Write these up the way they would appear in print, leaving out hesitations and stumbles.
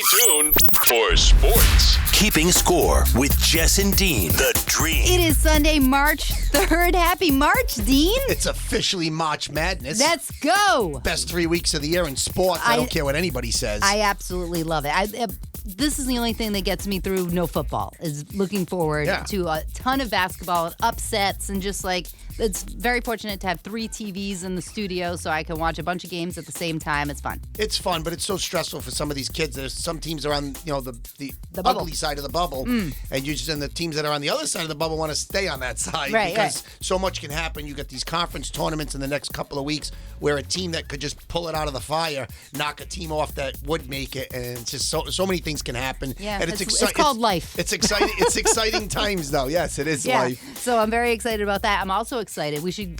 soon for sports. Keeping score with Jess and Dean, the Dream. It is Sunday, March 3rd. Happy March, Dean. It's officially March Madness. Let's go. Best 3 weeks of the year in sports. I don't care what anybody says. I absolutely love it. This is the only thing that gets me through no football, is looking forward to a ton of basketball and upsets, and just like, it's very fortunate to have 3 TVs in the studio so I can watch a bunch of games at the same time. It's fun. It's fun, but it's so stressful for some of these kids. There's some teams are on, the ugly side of the bubble, and the teams that are on the other side of the bubble want to stay on that side because so much can happen. You got these conference tournaments in the next couple of weeks where a team that could just pull it out of the fire, knock a team off that would make it, and it's just so many things can happen. Yeah, and it's called life. It's exciting. It's exciting times, though. Yes, it is life. So I'm very excited about that. I'm also excited.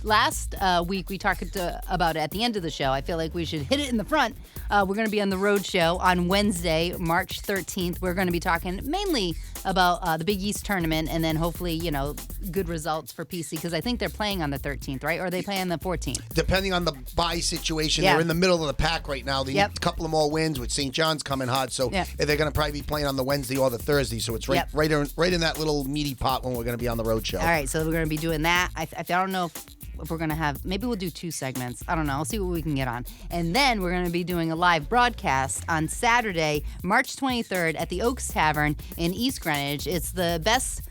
Last week we talked about it at the end of the show. I feel like we should hit it in the front. We're going to be on the Rhode Show on Wednesday, March 13th. We're going to be talking mainly about the Big East tournament, and then hopefully, good results for PC, because I think they're playing on the 13th, right? Or are they playing on the 14th? Depending on the bye situation, they're in the middle of the pack right now. They need a couple of more wins with St. John's coming hard, so they're going to probably be playing on the Wednesday or the Thursday, so it's right in that little meaty pot when we're going to be on the Rhode Show. All right, so we're going to be doing that. I don't know if we're going to have, maybe we'll do 2 segments. I don't know. I'll see what we can get on. And then we're going to be doing a live broadcast on Saturday, March 23rd at the Oaks Tavern in East Greenwich. It's the best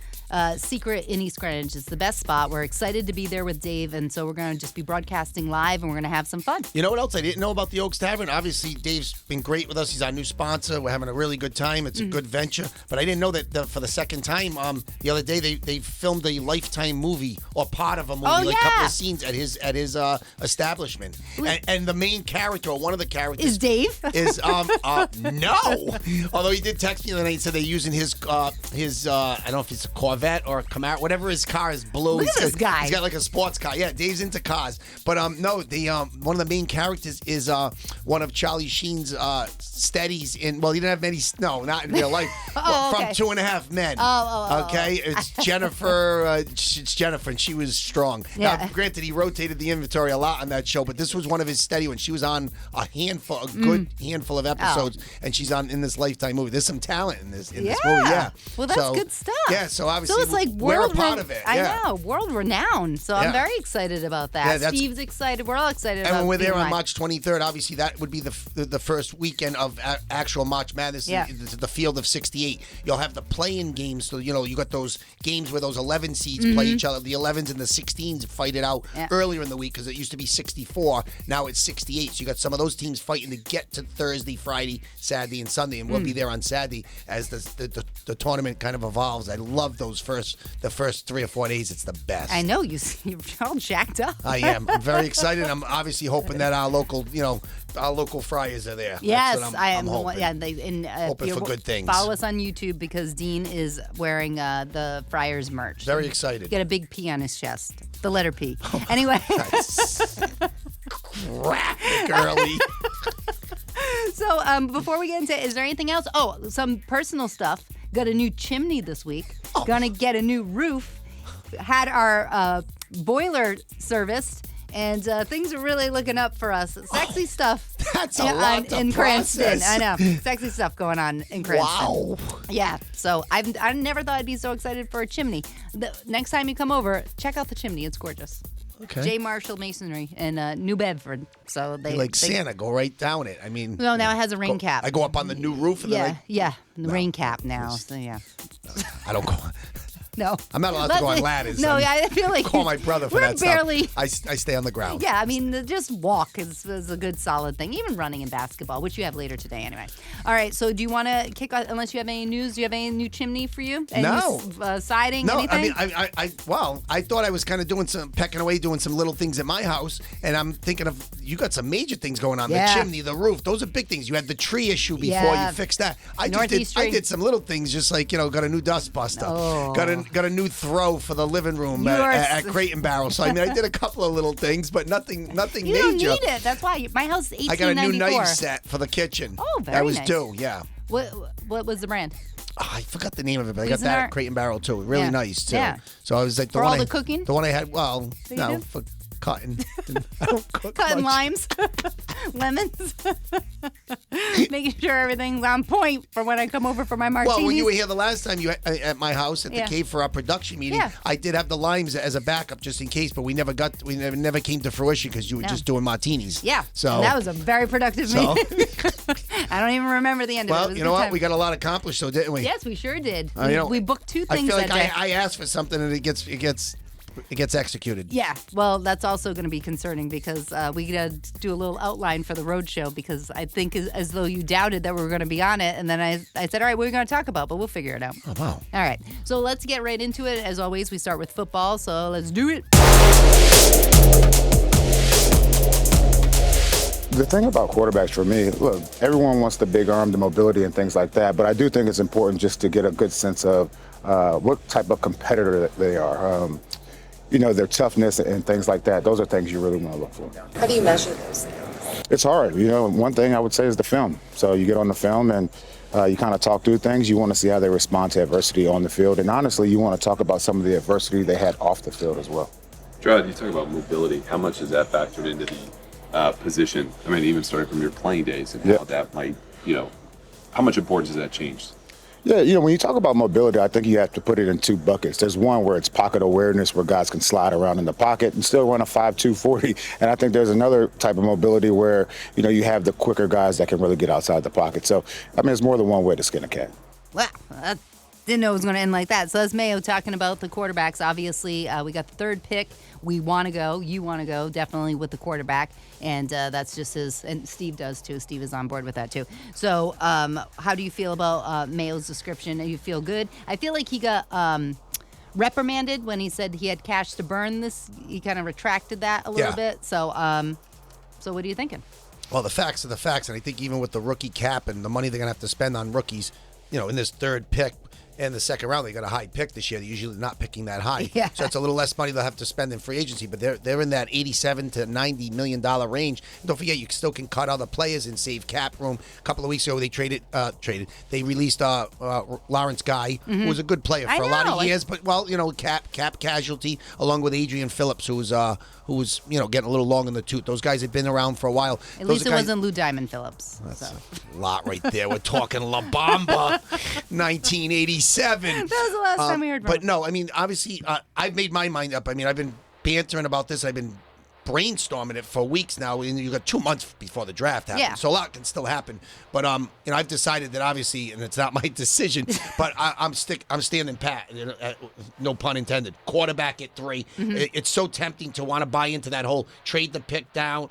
secret in East Greenwich. It's the best spot. We're excited to be there with Dave, and so we're going to just be broadcasting live, and we're going to have some fun. You know what else I didn't know about the Oaks Tavern? Obviously, Dave's been great with us. He's our new sponsor. We're having a really good time. It's a good venture. But I didn't know that for the second time, the other day, they filmed a Lifetime movie, or part of a movie, a couple of scenes at his establishment. And the main character, or one of the characters... Is Dave? Is, no! Although he did text me the other night and said they're using his I don't know if it's a Corvette or a Camaro, whatever his car is blue. Look at this guy. He's got like a sports car. Yeah, Dave's into cars. But no, one of the main characters is one of Charlie Sheen's steadies in, well, he didn't have many, no, not in real life, from 2.5 Men. Okay? It's Jennifer, it's Jennifer, and she was strong. Yeah. Now, granted, he rotated the inventory a lot on that show, but this was one of his steady ones. She was on a good handful of episodes, and she's in this Lifetime movie. There's some talent in this movie, yeah. Well, that's good stuff. Yeah, so obviously, so it's like we're a part of it. I know, world renowned. So I'm very excited about that. Yeah, Steve's excited. We're all excited about it. And when we're there on March 23rd, obviously that would be the first weekend of actual March Madness, the field of 68. You'll have the play-in games. So, you got those games where those 11 seeds play each other. The 11s and the 16s fight it out earlier in the week, because it used to be 64. Now it's 68. So you got some of those teams fighting to get to Thursday, Friday, Saturday, and Sunday. And we'll be there on Saturday as the tournament kind of evolves. I love the first 3 or 4 days. It's the best. I know, you're all jacked up. I am. I'm very excited. I'm obviously hoping that our local Friars are there. Yes, That's what I am. hoping. Hoping for good things. Follow us on YouTube, because Dean is wearing the Friars merch. Very excited. He's got a big P on his chest. The letter P. Anyway. Crap, girly. So before we get into it, is there anything else? Oh, some personal stuff. Got a new chimney this week. Gonna get a new roof. Had our boiler serviced. And things are really looking up for us. Sexy stuff. That's a lot to in Cranston. process. I know. Sexy stuff going on in Cranston. Wow. Yeah. So I never thought I'd be so excited for a chimney. The next time you come over, check out the chimney. It's gorgeous. Okay. J. Marshall Masonry in New Bedford. So they Santa, go right down it. I mean, no, now it has a rain cap. I go up on the new roof. And the rain cap now. So yeah. I don't go. No. I'm not allowed to go on ladders. No, I feel like call my brother for that barely, stuff. I stay on the ground. Yeah, I mean, just walk is a good solid thing. Even running in basketball, which you have later today anyway. All right, so do you want to kick off, unless you have any news, do you have any new chimney for you? No. Siding, anything? I mean, I thought I was kind of pecking away, doing some little things at my house, and I'm thinking of, you got some major things going on. Yeah. The chimney, the roof, those are big things. You had the tree issue before you fixed that. I did some little things, just like, got a new dust buster. Oh. Got a new throw for the living room at Crate and Barrel. So, I mean, I did a couple of little things, but nothing major. You don't need it. That's why. My house is 1894. I got a new knife set for the kitchen. Oh, very That was nice. due, yeah. What was the brand? I forgot the name of it, but I got that at Crate and Barrel, too. Really nice, too. Yeah. So I was like, For all the cooking? The one I had, well, That you no, did? cutting. I don't cook Cutting much. limes, lemons, making sure everything's on point for when I come over for my martinis. Well, when you were here the last time, you at my house at the cave for our production meeting, I did have the limes as a backup just in case, but we never came to fruition because you were just doing martinis. Yeah, so and that was a very productive meeting. I don't even remember the end of it. Well, you know what? We got a lot accomplished, though, didn't we? Yes, we sure did. We booked 2 things I feel like that day. I asked for something and it gets executed. Yeah, well, that's also going to be concerning because we got to do a little outline for the Rhode Show because I think as though you doubted that we were going to be on it, and then I said, all right, what are we going to talk about? But we'll figure it out. Oh, wow. All right, so let's get right into it. As always, we start with football, so let's do it. The thing about quarterbacks for me, look, everyone wants the big arm, the mobility and things like that, but I do think it's important just to get a good sense of what type of competitor they are. Their toughness and things like that. Those are things you really want to look for. How do you measure those things? It's hard. One thing I would say is the film. So you get on the film and you kind of talk through things. You want to see how they respond to adversity on the field. And honestly, you want to talk about some of the adversity they had off the field as well. Gerard, you talk about mobility. How much is that factored into the position? I mean, even starting from your playing days and how that might, how much importance has that changed? Yeah, when you talk about mobility, I think you have to put it in 2 buckets. There's one where it's pocket awareness, where guys can slide around in the pocket and still run a 5.2 40. And I think there's another type of mobility where, you have the quicker guys that can really get outside the pocket. So, there's more than one way to skin a cat. Wow, I didn't know it was going to end like that. So that's Mayo talking about the quarterbacks. Obviously, we got the 3rd pick. We want to go. You want to go, definitely, with the quarterback. And that's just his, and Steve does too. Steve is on board with that too. So how do you feel about Mayo's description? Do you feel good? I feel like he got reprimanded when he said he had cash to burn this. He kind of retracted that a little bit. So what are you thinking? Well, the facts are the facts. And I think even with the rookie cap and the money they're going to have to spend on rookies, in this 3rd pick, and the 2nd round, they got a high pick this year. They're usually not picking that high. Yeah. So it's a little less money they'll have to spend in free agency, but they're in that $87 to $90 million range. And don't forget, you still can cut other players and save cap room. A couple of weeks ago, they they released Lawrence Guy, who was a good player for a lot of years, but cap casualty, along with Adrian Phillips, who was getting a little long in the tooth. Those guys had been around for a while. At least it wasn't Lou Diamond Phillips. That's a lot right there. We're talking La Bamba, 1987. That was the last time we heard from him. But no, obviously, I've made my mind up. I've been bantering about this. I've been brainstorming it for weeks now. And you got 2 months before the draft happens, so a lot can still happen. But I've decided that obviously, and it's not my decision, but I'm standing pat. No pun intended. Quarterback at 3. It's so tempting to want to buy into that whole trade down,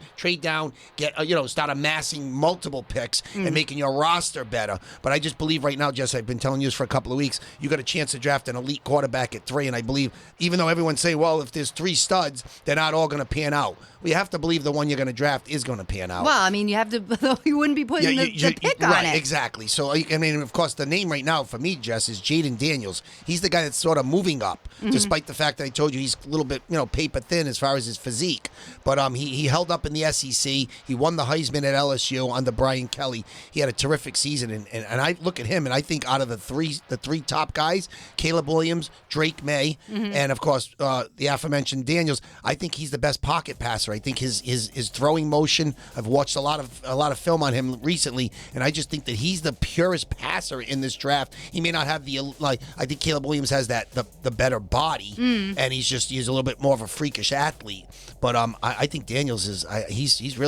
get start amassing multiple picks and making your roster better. But I just believe right now, Jess, I've been telling you this for a couple of weeks. You got a chance to draft an elite quarterback at 3, and I believe, even though everyone's saying, well, if there's 3 studs, they're not all going to pan out. We have to believe the one you're going to draft is going to pan out. Well, you have to. You wouldn't be putting the pick on right, it. Exactly. So, of course, the name right now for me, Jess, is Jaden Daniels. He's the guy that's sort of moving up, despite the fact that I told you he's a little bit, paper thin as far as his physique. But he held up in the SEC. He won the Heisman at LSU under Brian Kelly. He had a terrific season, and I look at him, and I think out of the three top guys, Caleb Williams, Drake May, and of course the aforementioned Daniels, I think he's the best pocket passer. I think his throwing motion. I've watched a lot of film on him recently, and I just think that he's the purest passer in this draft. He may not have I think Caleb Williams has the better body, and he's a little bit more of a freakish athlete. But I think Daniels he's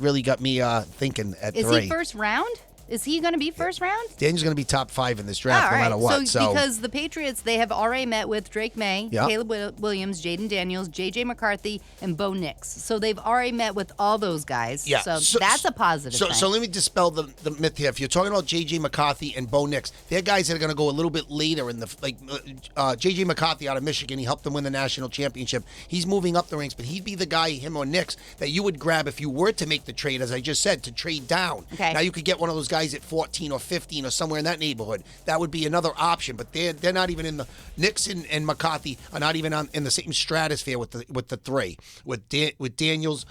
really got me thinking at 3. Is he first round? Is he going to be first round? Daniel's going to be top 5 in this draft, no matter what. So because the Patriots, they have already met with Drake May, Yep. Caleb Williams, Jaden Daniels, J.J. McCarthy, and Bo Nix. So they've already met with all those guys. Yeah. So that's a positive thing. So let me dispel the myth here. If you're talking about J.J. McCarthy and Bo Nix, they're guys that are going to go a little bit later in the J.J. McCarthy out of Michigan. He helped them win the national championship. He's moving up the ranks, but he'd be the guy, him or Nix, that you would grab if you were to make the trade, as I just said, to trade down. Okay. Now you could get one of those guys at 14 or 15 or somewhere in that neighborhood. That would be another option, but they're not even in the Nixon and McCarthy are not even in the same stratosphere with the 3 with Daniels,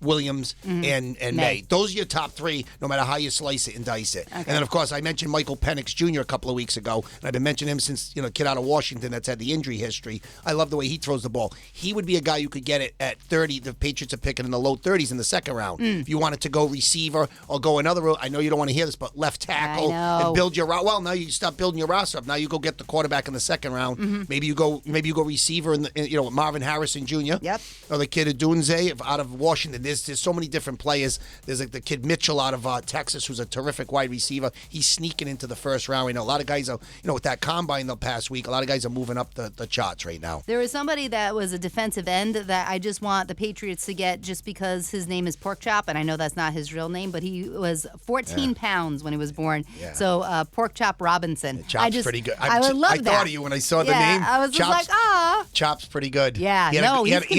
Williams, and May. Those are your top three, no matter how you slice it and dice it. Okay. And then, of course, I mentioned Michael Penix Jr. a couple of weeks ago, and I've been mentioning him since, kid out of Washington that's had the injury history. I love the way he throws the ball. He would be a guy you could get it at 30. The Patriots are picking in the low 30s in the second round. If you wanted to go receiver or go another route, I know you don't want to hear this, but left tackle and build your roster. Well, now you stop building your roster up. Now you go get the quarterback in the second round. Maybe you go receiver with Marvin Harrison Jr. Yep. Or the kid Dunze out of Washington. There's so many different players. There's like the kid Mitchell out of Texas, who's a terrific wide receiver. He's sneaking into the first round. I know a lot of guys are, with that combine the past week, a lot of guys are moving up the charts right now. There was somebody that was a defensive end that I just want the Patriots to get just because his name is Pork Chop, and I know that's not his real name, but he was 14 pounds when he was born. Yeah. So Pork Chop Robinson. Chop's pretty good. I would love that. I thought of you when I saw the name. I was just like, ah. Chop's pretty good. Yeah, he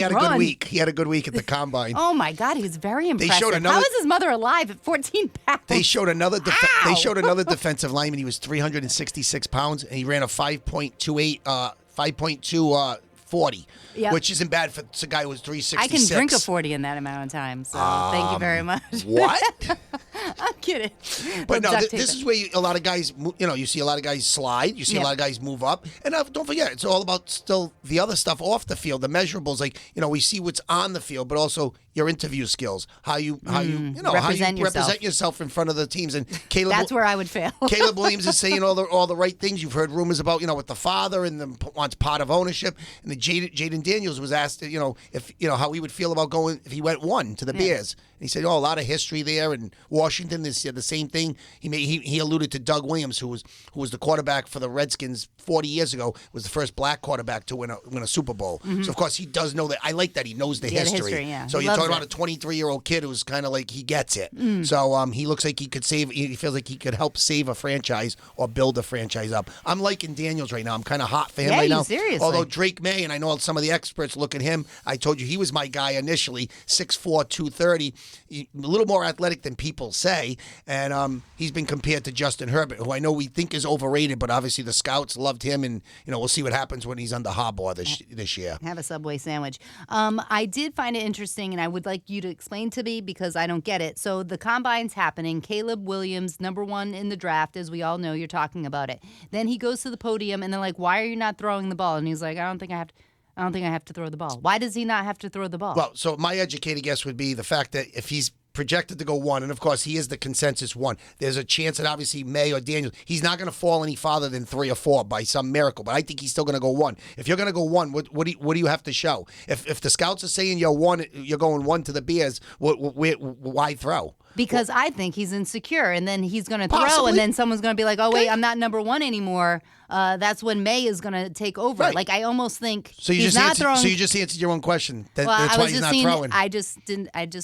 had a good week. He had a good week at the combine. Oh my God, he was very impressive. How is his mother alive at 14 pounds? They showed another defensive lineman. He was 366 pounds, and he ran a 5.2 40, which isn't bad for a guy who was 366. I can drink a 40 in that amount of time, so thank you very much. What? I'm kidding. But no, this is where a lot of guys, you see a lot of guys slide. You see a lot of guys move up. And don't forget, it's all about still the other stuff off the field, the measurables. Like, we see what's on the field, but also your interview skills, how you represent yourself in front of the teams. And Caleb, that's where I would fail. Caleb Williams is saying all the right things. You've heard rumors about, with the father and wants part of ownership. And the Jaden Daniels was asked, if how he would feel about going if he went 1 to the Bears. And he said, a lot of history there. And Washington is the same thing. He alluded to Doug Williams, who was the quarterback for the Redskins 40 years ago, was the first black quarterback to win a Super Bowl. So, of course, he does know that. I like that he knows the history. So you're talking about a 23-year-old kid who's kind of like he gets it. So he looks like he could save. He feels like he could help save a franchise or build a franchise up. I'm liking Daniels right now. I'm kind of hot for him right now. Seriously. Although Drake May, and I know some of the experts look at him, I told you he was my guy initially, 6'4", 230, a little more athletic than people say, and he's been compared to Justin Herbert, who I know we think is overrated, but obviously the scouts loved him, and we'll see what happens when he's under Harbaugh this year. Have a Subway sandwich. I did find it interesting, and I would like you to explain to me because I don't get it. So the combine's happening. Caleb Williams, #1 in the draft, as we all know. You're talking about it. Then he goes to the podium, and they're like, "Why are you not throwing the ball?" And he's like, I don't think I have to throw the ball. Why does he not have to throw the ball? Well, so my educated guess would be the fact that if he's projected to go 1, and of course he is the consensus 1, there's a chance that obviously May or Daniels, he's not going to fall any farther than 3 or 4 by some miracle, but I think he's still going to go 1. If you're going to go 1, what do you have to show? If the scouts are saying you're going 1 to the Bears, why throw? Because I think he's insecure, and then he's going to throw, and then someone's going to be like, "Oh wait, I'm not #1 anymore." That's when May is going to take over. Right. I almost think so. You just answered your own question. That's why he's not throwing. I just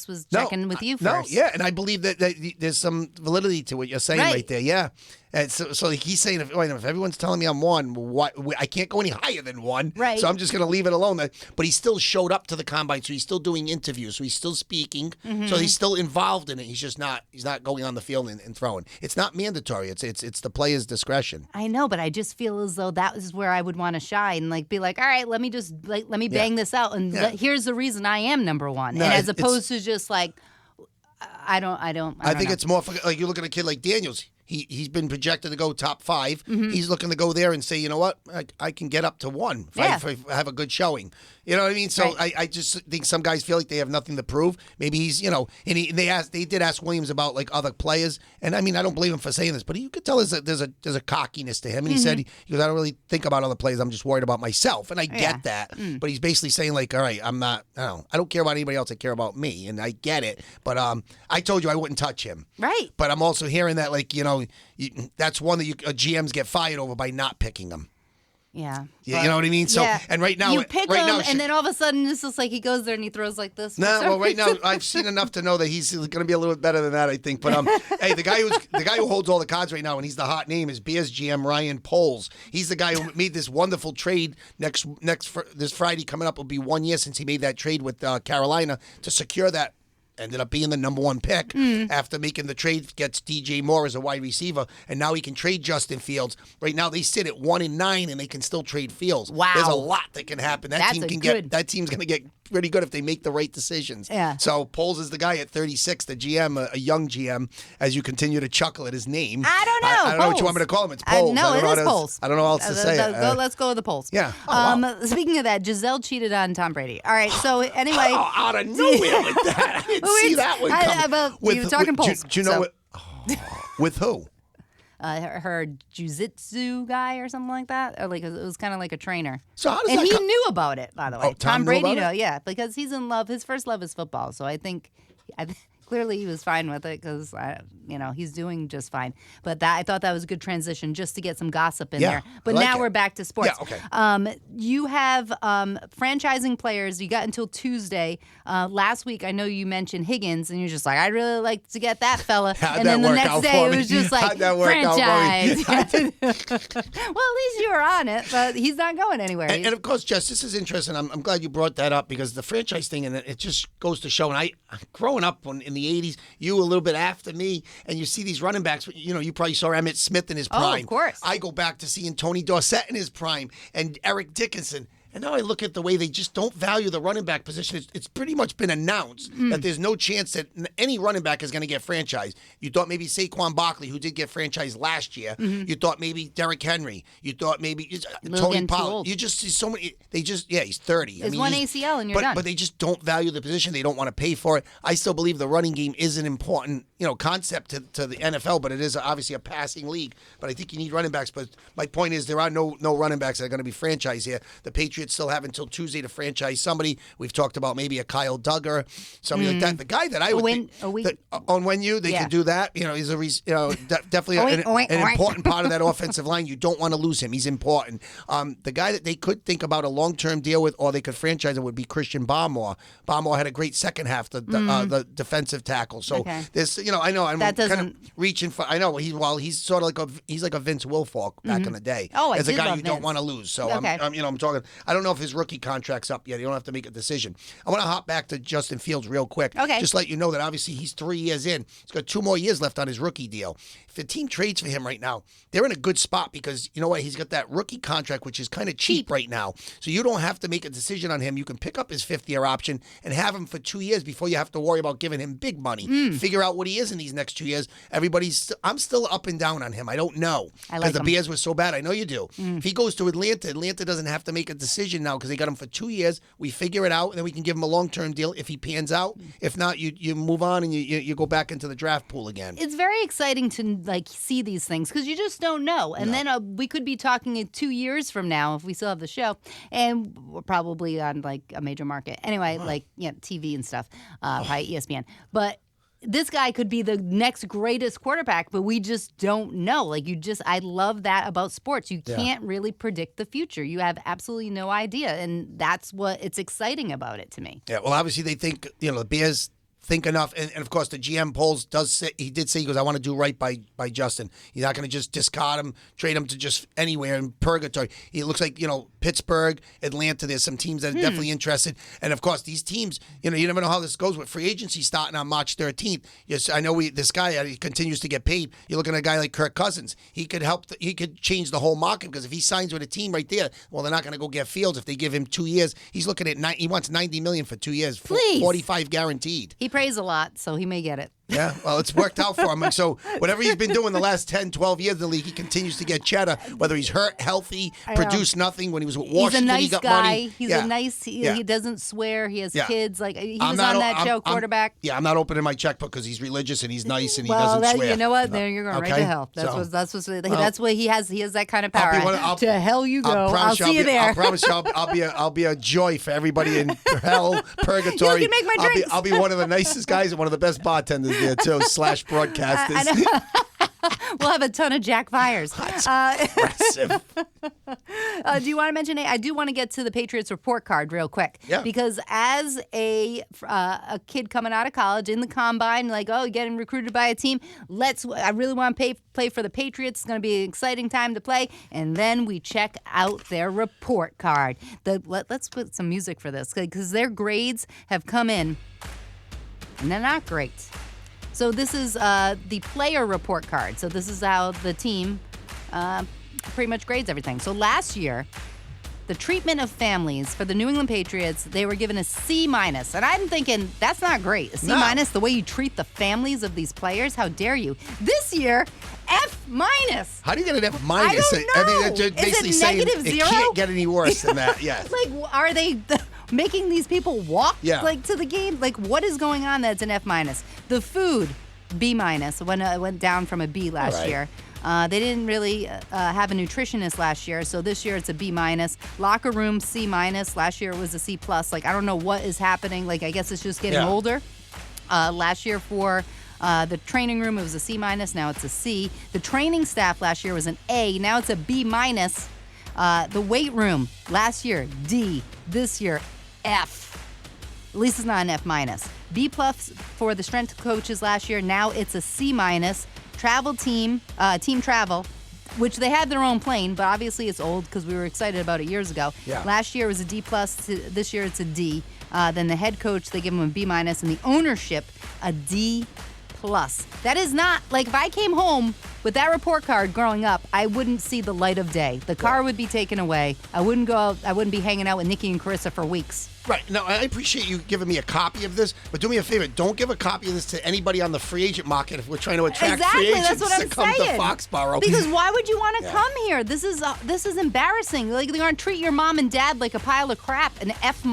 was checking with you first. No, yeah, and I believe that there's some validity to what you're saying right there. Yeah. And so he's saying, if everyone's telling me I'm 1, I can't go any higher than 1. Right. So I'm just going to leave it alone. But he still showed up to the combine, so he's still doing interviews, so he's still speaking, so he's still involved in it. He's not going on the field and throwing. It's not mandatory. It's the player's discretion. I know, but I just feel as though that is where I would want to shine. Be like, all right, let me bang this out, and here's the reason I am #1, and as opposed to just like. I think it's more for, you look at a kid like Daniels. He's been projected to go top 5. He's looking to go there and say, you know what, I can get up to 1 if I have a good showing. You know what I mean? So right. I just think some guys feel like they have nothing to prove. Maybe he's, and they did ask Williams about other players, and I mean I don't blame him for saying this, but you could tell there's a cockiness to him, and he said he goes, I don't really think about other players. I'm just worried about myself, and I get that. But he's basically saying all right, I don't care about anybody else. I care about me, and I get it. But I told you I wouldn't touch him. Right. But I'm also hearing that that's one that GMs get fired over by not picking him. Yeah. You know what I mean? So, and right now, you pick him, and then all of a sudden, it's just like he goes there and he throws like this. No, well, right now, I've seen enough to know that he's going to be a little bit better than that, I think. But hey, the guy who holds all the cards right now, and he's the hot name, is Bears GM Ryan Poles. He's the guy who made this wonderful trade. This Friday coming up will be 1 year since he made that trade with Carolina to secure that ended up being the number 1 pick after making the trade, gets DJ Moore as a wide receiver, and now he can trade Justin Fields. Right now they sit at 1-9, and they can still trade Fields. Wow. There's a lot that can happen. That That's team a can good- that team's going to get pretty good if they make the right decisions. Yeah. So Poles is the guy at 36, the GM, a young GM, as you continue to chuckle at his name. I don't know. I don't know what you want me to call him. It's Poles. No, I don't know it is how to- Poles. I don't know how else to say it. Let's go with the Poles. Yeah. Oh, wow. Speaking of that, Giselle cheated on Tom Brady. All right, so anyway. Oh, out of nowhere with that. I didn't see that one coming. We were talking Poles. Do you know what? With who? Her jiu-jitsu guy or something like that, or like it was kind of like a trainer. So how does and that he come- knew about it, by the way. Oh, Tom knew Brady about it? yeah, because he's in love. His first love is football, so I think clearly he was fine with it because he's doing just fine. But I thought that was a good transition just to get some gossip in there. But I like now it. we're back to sports. Yeah, okay. You have franchising players. You got until Tuesday. Last week, I know you mentioned Higgins, and you're just like, I'd really like to get that fella. How'd And that then the work next out day, for it me? was just like How'd that work out for me? franchise. Well, at least you were on it, but he's not going anywhere. And of course, Jess, this is interesting. I'm glad you brought that up because the franchise thing, and it just goes to show. And I, growing up in the 80s, you a little bit after me, and you see these running backs. You probably saw Emmitt Smith in his prime. Oh, of course. I go back to seeing Tony Dorsett in his prime and Eric Dickinson. And now I look at the way they just don't value the running back position. It's pretty much been announced that there's no chance that any running back is going to get franchised. You thought maybe Saquon Barkley, who did get franchised last year. You thought maybe Derrick Henry. You thought maybe Tony getting too Pollard. old. You just see so many. He's 30. There's one ACL and you're done. But they just don't value the position. They don't want to pay for it. I still believe the running game is an important concept to the NFL, but it is obviously a passing league. But I think you need running backs. But my point is there are no running backs that are going to be franchised here. The Patriots still have until Tuesday to franchise somebody. We've talked about maybe a Kyle Duggar, somebody like that. The guy that I would think they can do that. He's definitely an important part of that offensive line. You don't want to lose him. He's important. The guy that they could think about a long-term deal with, or they could franchise him, would be Christian Barmore. Barmore had a great second half, the defensive tackle. So there's, I know I'm kind of reaching for. I know he's sort of like a Vince Wilfork back in the day. Oh, I as a did guy love you don't Vince. want to lose. So Okay. I'm talking. I don't know if his rookie contract's up yet. You don't have to make a decision. I want to hop back to Justin Fields real quick. Okay. Just let you know that obviously he's 3 years in. He's got 2 more years left on his rookie deal. If the team trades for him right now, they're in a good spot because you know what? He's got that rookie contract, which is kind of cheap right now. So you don't have to make a decision on him. You can pick up his 5th-year option and have him for 2 years before you have to worry about giving him big money. Figure out what he is in these next 2 years. I'm still up and down on him. I don't know because the Bears were so bad. I know you do. If he goes to Atlanta doesn't have to make a decision now because they got him for 2 years. We figure it out, and then we can give him a long-term deal if he pans out. If not, you move on and you go back into the draft pool again. It's very exciting to see these things because you just don't know. And then we could be talking in 2 years from now if we still have the show, and we're probably on a major market anyway, TV and stuff, probably ESPN. But this guy could be the next greatest quarterback, but we just don't know. I love that about sports. You can't really predict the future. You have absolutely no idea, and that's what it's exciting about it to me. Yeah, well, obviously they think, the Bears think enough, and of course the GM polls he goes, I want to do right by Justin. He's not going to just discard him, trade him to just anywhere in purgatory. It looks like, Pittsburgh, Atlanta, there's some teams that are definitely interested. And of course these teams, you never know how this goes with free agency starting on March 13th. Yes, I know this guy, he continues to get paid. You're looking at a guy like Kirk Cousins. He could he could change the whole market because if he signs with a team right there, well, they're not going to go get Fields if they give him 2 years. He's looking at he wants $90 million for 2 years, Please. 45 guaranteed. He prays a lot, so he may get it. Yeah, well, it's worked out for him. And so whatever he's been doing the last 10, 12 years in the league, he continues to get cheddar, whether he's hurt, healthy, produced nothing. When he was with Washington, he's a nice he got guy. money. He's a nice, he doesn't swear. He has kids. He was on that show, Quarterback. I'm not opening my checkbook because he's religious and he's nice and he well, doesn't swear. You know what? There you're going right to hell. That's what he has. He has that kind of power. To hell you go. I'll see you there. I promise you, I'll be a joy for everybody in hell, purgatory. You can make my drinks. I'll be one of the nicest guys and one of the best bartenders there too. / broadcasters. We'll have a ton of Jack Fires. Impressive. Do you want to mention? I do want to get to the Patriots report card real quick. Yeah. Because as a kid coming out of college in the combine, getting recruited by a team, I really want to play for the Patriots. It's going to be an exciting time to play. And then we check out their report card. Let's put some music for this because their grades have come in. and they're not great. So this is the player report card. So this is how the team pretty much grades everything. So last year, the treatment of families for the New England Patriots, they were given a C-. And I'm thinking, that's not great. A C-, the way you treat the families of these players, how dare you? This year, F-. How do you get an F-? I don't know. I mean, it's just basically Is it saying negative it zero? can't get any worse than that. Yes. Like, are they making these people walk to the game? Like, what is going on that's an F-? The food, B-. Went down from a B last year. They didn't really have a nutritionist last year, so this year it's a B-. Locker room, C-. Last year it was a C+. Like, I don't know what is happening. Like, I guess it's just getting older. Last year for the training room, it was a C-. Now it's a C. The training staff last year was an A. Now it's a B-. The weight room, last year, D. This year, F. At least it's not an F-. B+ for the strength coaches last year. Now it's a C-. Travel team travel, which they had their own plane, but obviously it's old because we were excited about it years ago. Yeah. Last year it was a D+. This year it's a D. Then the head coach, they give him a B-, and the ownership, a D+. That is not, like, if I came home with that report card growing up, I wouldn't see the light of day. The car would be taken away. I wouldn't go out. I wouldn't be hanging out with Nikki and Carissa for weeks. Right. No, I appreciate you giving me a copy of this, but do me a favor. Don't give a copy of this to anybody on the free agent market if we're trying to attract free agents to come to Foxborough. Because why would you want to come here? This is embarrassing. Like, they're going to treat your mom and dad like a pile of crap, an F-.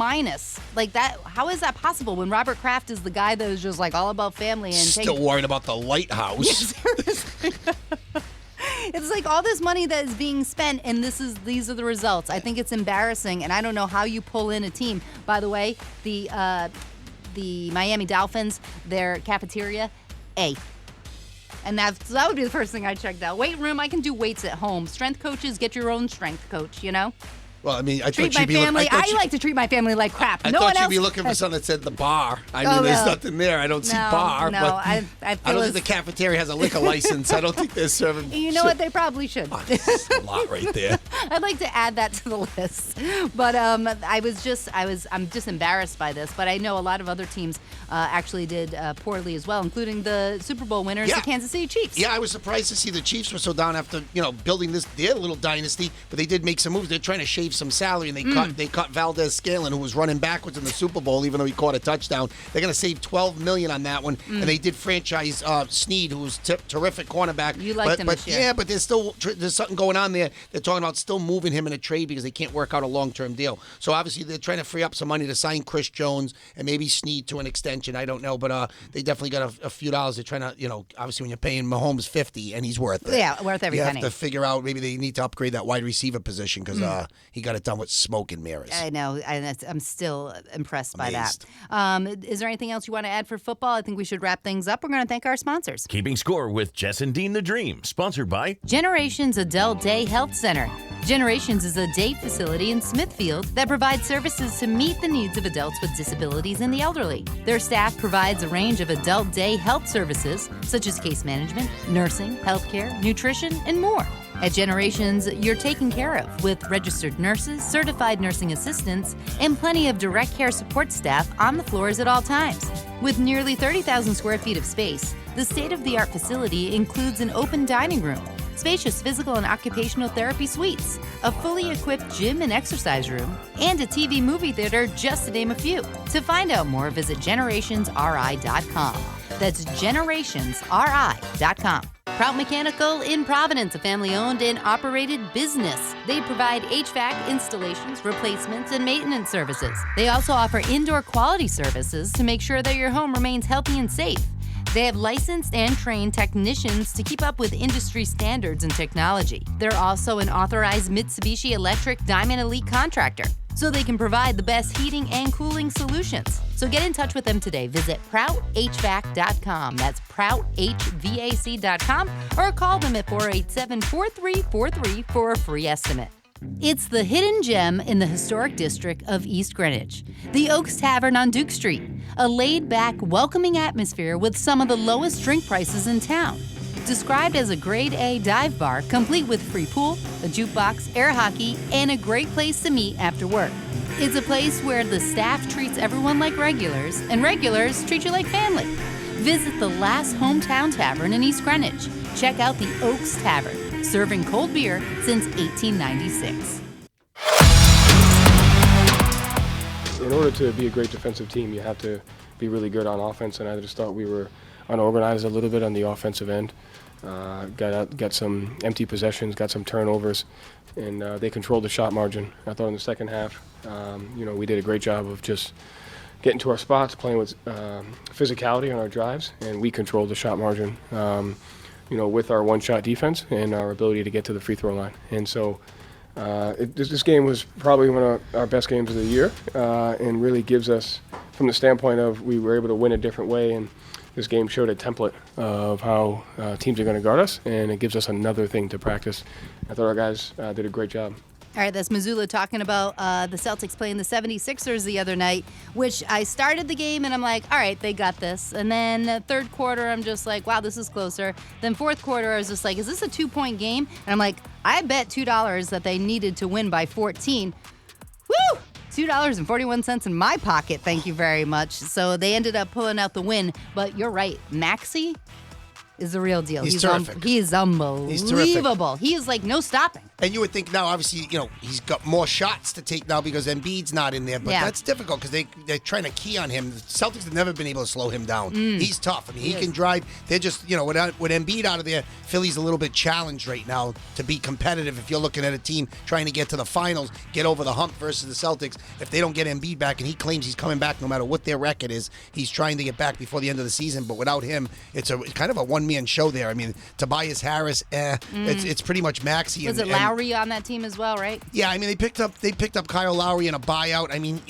Like that. How is that possible when Robert Kraft is the guy that is just like all about family and still worried about the lighthouse? It's like all this money that is being spent, and these are the results. I think it's embarrassing, and I don't know how you pull in a team. By the way, the Miami Dolphins, their cafeteria, A. And that would be the first thing I checked out. Weight room, I can do weights at home. Strength coaches, get your own strength coach, you know? Well, I mean, I treat thought my you'd be family. I like to treat my family like crap. I thought you'd be looking for something that said the bar. I mean, there's nothing there. I don't see bar. No, but I don't think the cafeteria has a liquor license. I don't think they're serving. You know what? They probably should. Oh, that's a lot right there. I'd like to add that to the list. But I'm just embarrassed by this. But I know a lot of other teams actually did poorly as well, including the Super Bowl winners, the Kansas City Chiefs. Yeah, I was surprised to see the Chiefs were so down after building their little dynasty, but they did make some moves. They're trying to shave some salary, and they cut Valdez Scantling, who was running backwards in the Super Bowl, even though he caught a touchdown. They're going to save $12 million on that one, and they did franchise Snead, who was terrific cornerback. You liked him this year. Yeah, but there's something going on there. They're talking about still moving him in a trade because they can't work out a long-term deal. So obviously they're trying to free up some money to sign Chris Jones and maybe Snead to an extension. I don't know, but they definitely got a few dollars. They're trying to, obviously when you're paying Mahomes $50 and he's worth it. Yeah, worth every penny. You have to figure out maybe they need to upgrade that wide receiver position because he got it done with smoke and mirrors. I know. I'm still impressed by that. Amazed. Is there anything else you want to add for football? I think we should wrap things up. We're going to thank our sponsors. Keeping score with Jess and Dean the Dream, sponsored by Generations Adult Day Health Center. Generations is a day facility in Smithfield that provides services to meet the needs of adults with disabilities and the elderly. Their staff provides a range of adult day health services, such as case management, nursing, healthcare, nutrition, and more. At Generations, you're taken care of with registered nurses, certified nursing assistants, and plenty of direct care support staff on the floors at all times. With nearly 30,000 square feet of space, the state-of-the-art facility includes an open dining room, spacious physical and occupational therapy suites, a fully equipped gym and exercise room, and a TV movie theater, just to name a few. To find out more, visit generationsri.com. That's generationsri.com. Prout Mechanical in Providence, a family-owned and operated business. They provide HVAC installations, replacements, and maintenance services. They also offer indoor quality services to make sure that your home remains healthy and safe. They have licensed and trained technicians to keep up with industry standards and technology. They're also an authorized Mitsubishi Electric Diamond Elite contractor, so they can provide the best heating and cooling solutions. So get in touch with them today. Visit ProutHVAC.com. That's ProutHVAC.com, or call them at 487-4343 for a free estimate. It's the hidden gem in the historic district of East Greenwich, the Oaks Tavern on Duke Street, a laid-back, welcoming atmosphere with some of the lowest drink prices in town. Described as a grade A dive bar, complete with free pool, a jukebox, air hockey, and a great place to meet after work. is a place where the staff treats everyone like regulars, and regulars treat you like family. Visit the last hometown tavern in East Greenwich. Check out the Oaks Tavern, serving cold beer since 1896. In order to be a great defensive team, you have to be really good on offense, and I just thought we were unorganized a little bit on the offensive end. Got some empty possessions, got some turnovers, and they controlled the shot margin. I thought in the second half, we did a great job of just getting to our spots, playing with physicality on our drives, and we controlled the shot margin, with our one-shot defense and our ability to get to the free throw line. And so this game was probably one of our best games of the year, and really gives us, from the standpoint of we were able to win a different way, and this game showed a template of how teams are going to guard us, and it gives us another thing to practice. I thought our guys did a great job. All right, that's Missoula talking about the Celtics playing the 76ers the other night, which I started the game and I'm like, all right, they got this. And then third quarter, I'm just like, wow, this is closer. Then fourth quarter, I was just like, is this a 2-point game? And I'm like, I bet $2 that they needed to win by 14. Woo! $2.41 in my pocket, thank you very much. So they ended up pulling out the win. But you're right, Maxey is the real deal. He's terrific. He is unbelievable. He's terrific. He is like no stopping. And you would think now, obviously, he's got more shots to take now because Embiid's not in there. But that's difficult because they're trying to key on him. The Celtics have never been able to slow him down. He's tough. I mean, he can drive. They're just, with Embiid out of there, Philly's a little bit challenged right now to be competitive. If you're looking at a team trying to get to the finals, get over the hump versus the Celtics, if they don't get Embiid back, and he claims he's coming back no matter what their record is, he's trying to get back before the end of the season. But without him, it's kind of a one-man show there. I mean, Tobias Harris, it's pretty much Maxey. Was it Lowry on that team as well, right? Yeah, I mean, they picked up Kyle Lowry in a buyout. I mean,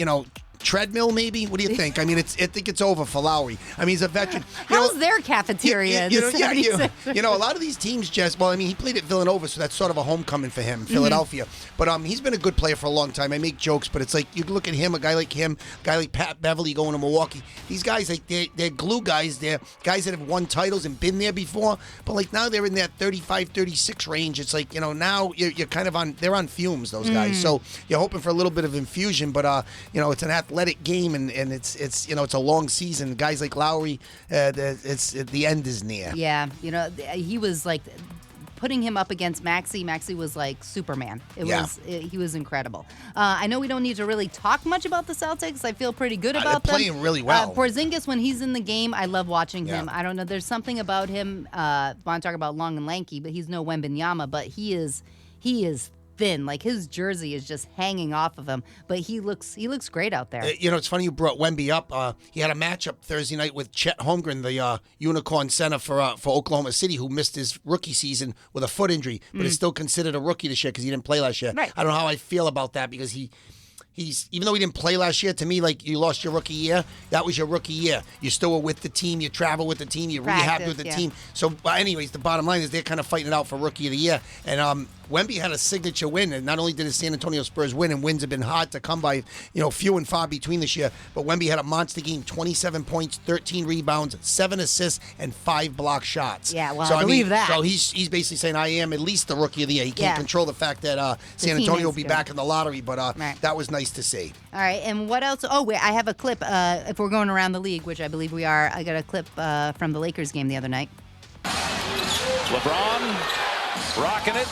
treadmill maybe? What do you think? I mean, I think it's over for Lowry. I mean, he's a veteran. How's their cafeteria? A lot of these teams, Jess, well, I mean, he played at Villanova, so that's sort of a homecoming for him, Philadelphia. But he's been a good player for a long time. I make jokes, but it's like you look at him, a guy like Pat Beverly going to Milwaukee. These guys, like they're glue guys. They're guys that have won titles and been there before. But like now they're in that 35, 36 range. It's like, now you're kind of they're on fumes, those guys. So you're hoping for a little bit of infusion, but it's an athletic game, and it's it's a long season. Guys like Lowry, the end is near. Yeah, he was like putting him up against Maxey. Maxey was like Superman. He was incredible. I know we don't need to really talk much about the Celtics. I feel pretty good about them. They're playing really well. Porzingis, when he's in the game, I love watching him. I don't know. There's something about him. I want to talk about long and lanky, but he's no Wembanyama. But he is thin. Like his jersey is just hanging off of him, but he looks great out there. It's funny you brought Wemby up. He had a matchup Thursday night with Chet Holmgren, the unicorn center for Oklahoma City, who missed his rookie season with a foot injury, but is still considered a rookie this year because he didn't play last year. Right. I don't know how I feel about that because he's even though he didn't play last year, to me, like you lost your rookie year, that was your rookie year. You still were with the team, you travel with the team, you rehabbed with the team. So, anyways, the bottom line is they're kind of fighting it out for rookie of the year. And Wemby had a signature win, and not only did the San Antonio Spurs win, and wins have been hard to come by, few and far between this year, but Wemby had a monster game, 27 points, 13 rebounds, 7 assists, and 5 block shots. Yeah, well, I believe that. So he's basically saying, I am at least the rookie of the year. He can't control the fact that San Antonio will be back in the lottery, but that was nice to see. All right, and what else? Oh, wait, I have a clip. If we're going around the league, which I believe we are, I got a clip from the Lakers game the other night. LeBron rocking it.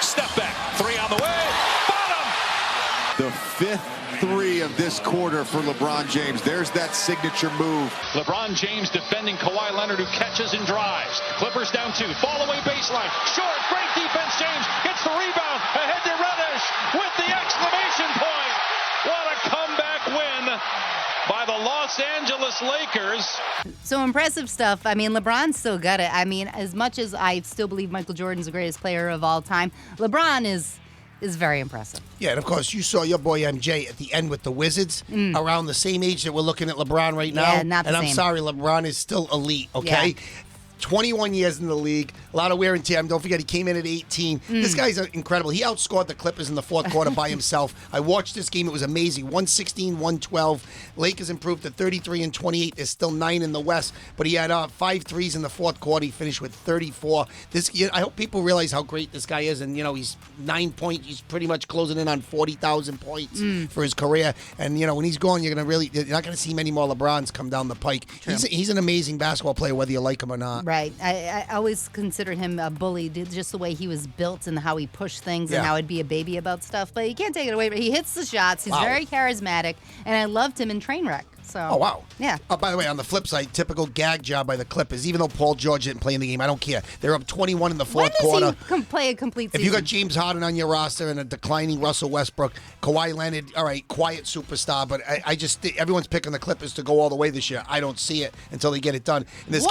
Step back, 3 on the way, bottom! The 5th 3 of this quarter for LeBron James. There's that signature move. LeBron James defending Kawhi Leonard, who catches and drives. Clippers down 2, fall away baseline, short, great defense, James gets the rebound, ahead to Reddish with the exclamation point. What a comeback win by the Los Angeles Lakers. So impressive stuff. I mean, LeBron's still got it. I mean, as much as I still believe Michael Jordan's the greatest player of all time, LeBron is very impressive. Yeah, and of course, you saw your boy MJ at the end with the Wizards, around the same age that we're looking at LeBron right now. Yeah, not the and same. I'm sorry, LeBron is still elite, okay? Yeah. 21 years in the league, a lot of wear and tear. Don't forget, he came in at 18. This guy's incredible. He outscored the Clippers in the fourth quarter by himself. I watched this game. It was amazing. 116, 112. Lakers improved to 33 and 28. There's still 9 in the West, but he had 5 threes in the fourth quarter. He finished with 34. I hope people realize how great this guy is. And, he's 9 points. He's pretty much closing in on 40,000 points for his career. And, when he's gone, you're not going to see many more LeBrons come down the pike. He's an amazing basketball player, whether you like him or not. Right. I always considered him a bully, just the way he was built and how he pushed things and how he'd be a baby about stuff. But you can't take it away. But he hits the shots. He's very charismatic. And I loved him in Trainwreck. So. Oh, wow. Yeah. Oh, by the way, on the flip side, typical gag job by the Clippers. Even though Paul George didn't play in the game, I don't care. They're up 21 in the fourth quarter. When does he play a complete season? If you got James Harden on your roster and a declining Russell Westbrook, Kawhi Leonard, all right, quiet superstar, but I just think everyone's picking the Clippers to go all the way this year. I don't see it until they get it done. In this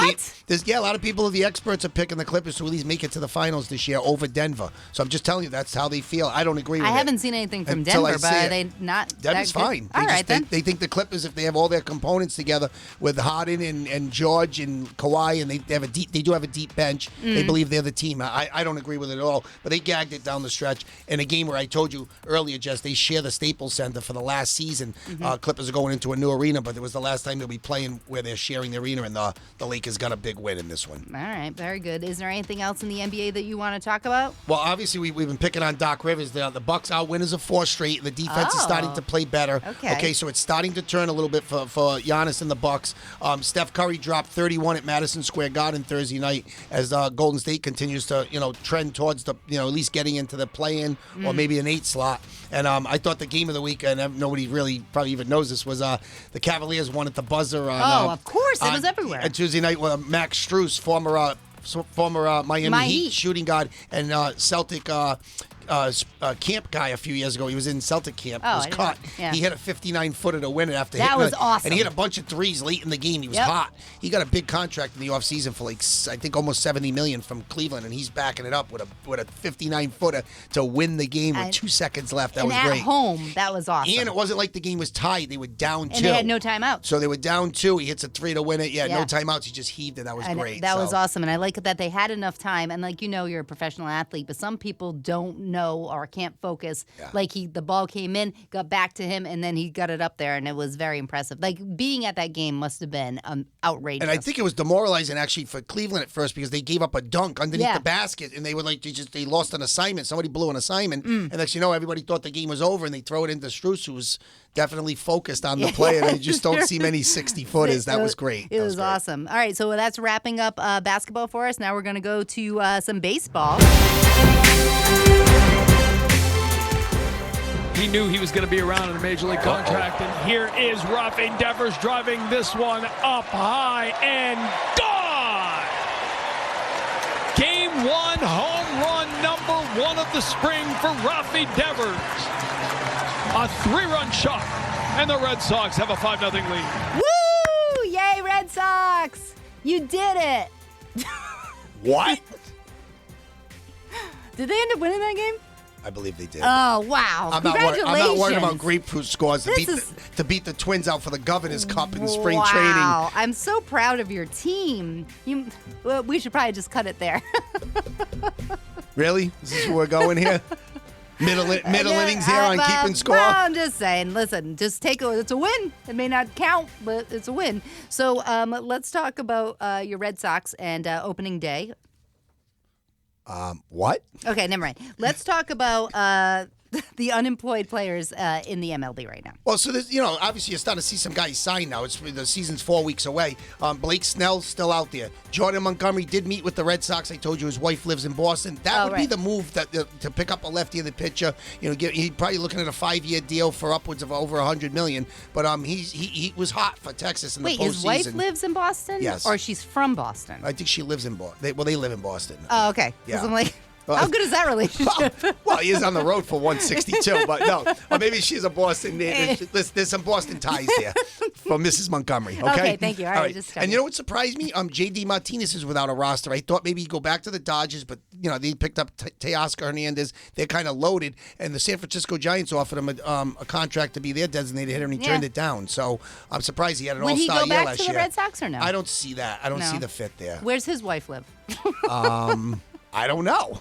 game, a lot of people, the experts, are picking the Clippers to at least make it to the finals this year over Denver. So I'm just telling you, that's how they feel. I don't agree with it. I haven't seen anything from Denver, but are they not? Denver's fine. All right, then. They think the Clippers, if they have all their components together with Harden and George and Kawhi, and they do have a deep bench. They believe they're the team. I don't agree with it at all, but they gagged it down the stretch in a game where I told you earlier, Jess, they share the Staples Center for the last season. Clippers are going into a new arena, but it was the last time they'll be playing where they're sharing the arena, and the Lakers got a big win in this one. All right, very good. Is there anything else in the NBA that you want to talk about? Well, obviously we've been picking on Doc Rivers. The Bucks are winners of 4 straight, and the defense is starting to play better. Okay, so it's starting to turn a little bit for Giannis and the Bucks. Steph Curry dropped 31 at Madison Square Garden Thursday night as Golden State continues to trend towards the at least getting into the play-in or maybe an 8 slot. And I thought the game of the week, and nobody really probably even knows this, was the Cavaliers won at the buzzer. Of course, it was everywhere. On Tuesday night, Max Strus, former Miami Heat shooting guard and Celtic camp guy a few years ago. He was in Celtic camp. Was caught. He hit a 59-footer to win it after that was awesome. And he hit a bunch of threes late in the game. He was hot. He got a big contract in the offseason for I think almost $70 million from Cleveland, and he's backing it up with a 59-footer to win the game with 2 seconds left. That was great. At home, that was awesome. And it wasn't like the game was tied. They were down 2. And they had no timeouts. So they were down 2. He hits a 3 to win it. No timeouts. He just heaved it. That was great. That was awesome. And I like that they had enough time. And you're a professional athlete, but some people don't know or can't focus. The ball came in, got back to him, and then he got it up there, and it was very impressive. Being at that game must have been outrageous. And I think it was demoralizing actually for Cleveland at first because they gave up a dunk underneath the basket, and they were they lost an assignment. Somebody blew an assignment, and next everybody thought the game was over, and they throw it into Strus, who was definitely focused on the play, and you just don't see many 60-footers. That was great. It was awesome. All right, so that's wrapping up basketball for us. Now we're going to go to some baseball. He knew he was going to be around in a Major League contract, and here is Rafi Devers driving this one up high and gone! Game 1, home run number 1 of the spring for Rafi Devers. A 3-run shot, and the Red Sox have a 5-0 lead. Woo! Yay, Red Sox! You did it! What? Did they end up winning that game? I believe they did. Oh, wow. Congratulations. I'm not worried about grapefruit scores to beat the Twins out for the Governor's Cup in spring training. Wow. I'm so proud of your team. We should probably just cut it there. Really? Is this where we're going here? Middle innings here on keeping score? Well, I'm just saying, listen, just it's a win. It may not count, but it's a win. So let's talk about your Red Sox and opening day. What? Okay, never mind. Let's talk about the unemployed players in the MLB right now. Well, so there's, obviously you're starting to see some guys sign now. The season's 4 weeks away. Blake Snell's still out there. Jordan Montgomery did meet with the Red Sox. I told you his wife lives in Boston. That would be the move to pick up a left-handed pitcher. He's probably looking at a 5-year deal for upwards of over $100 million. But he was hot for Texas in the postseason. Wait, his wife lives in Boston? Yes. Or she's from Boston? I think she lives in Boston. They live in Boston. Oh, okay. Yeah. I'm like, How good is that relationship? Well, he is on the road for 162, but no. Or maybe she's a Boston. There's some Boston ties there for Mrs. Montgomery. Okay, thank you. All right. Just and you know what surprised me? J.D. Martinez is without a roster. I thought maybe he'd go back to the Dodgers, but they picked up Teoscar Hernandez. They're kind of loaded, and the San Francisco Giants offered him a contract to be their designated hitter, and he turned it down. So I'm surprised he had an all-star year last year. Would he go back to the Red Sox or no? I don't see that. I don't see the fit there. Where's his wife live? I don't know.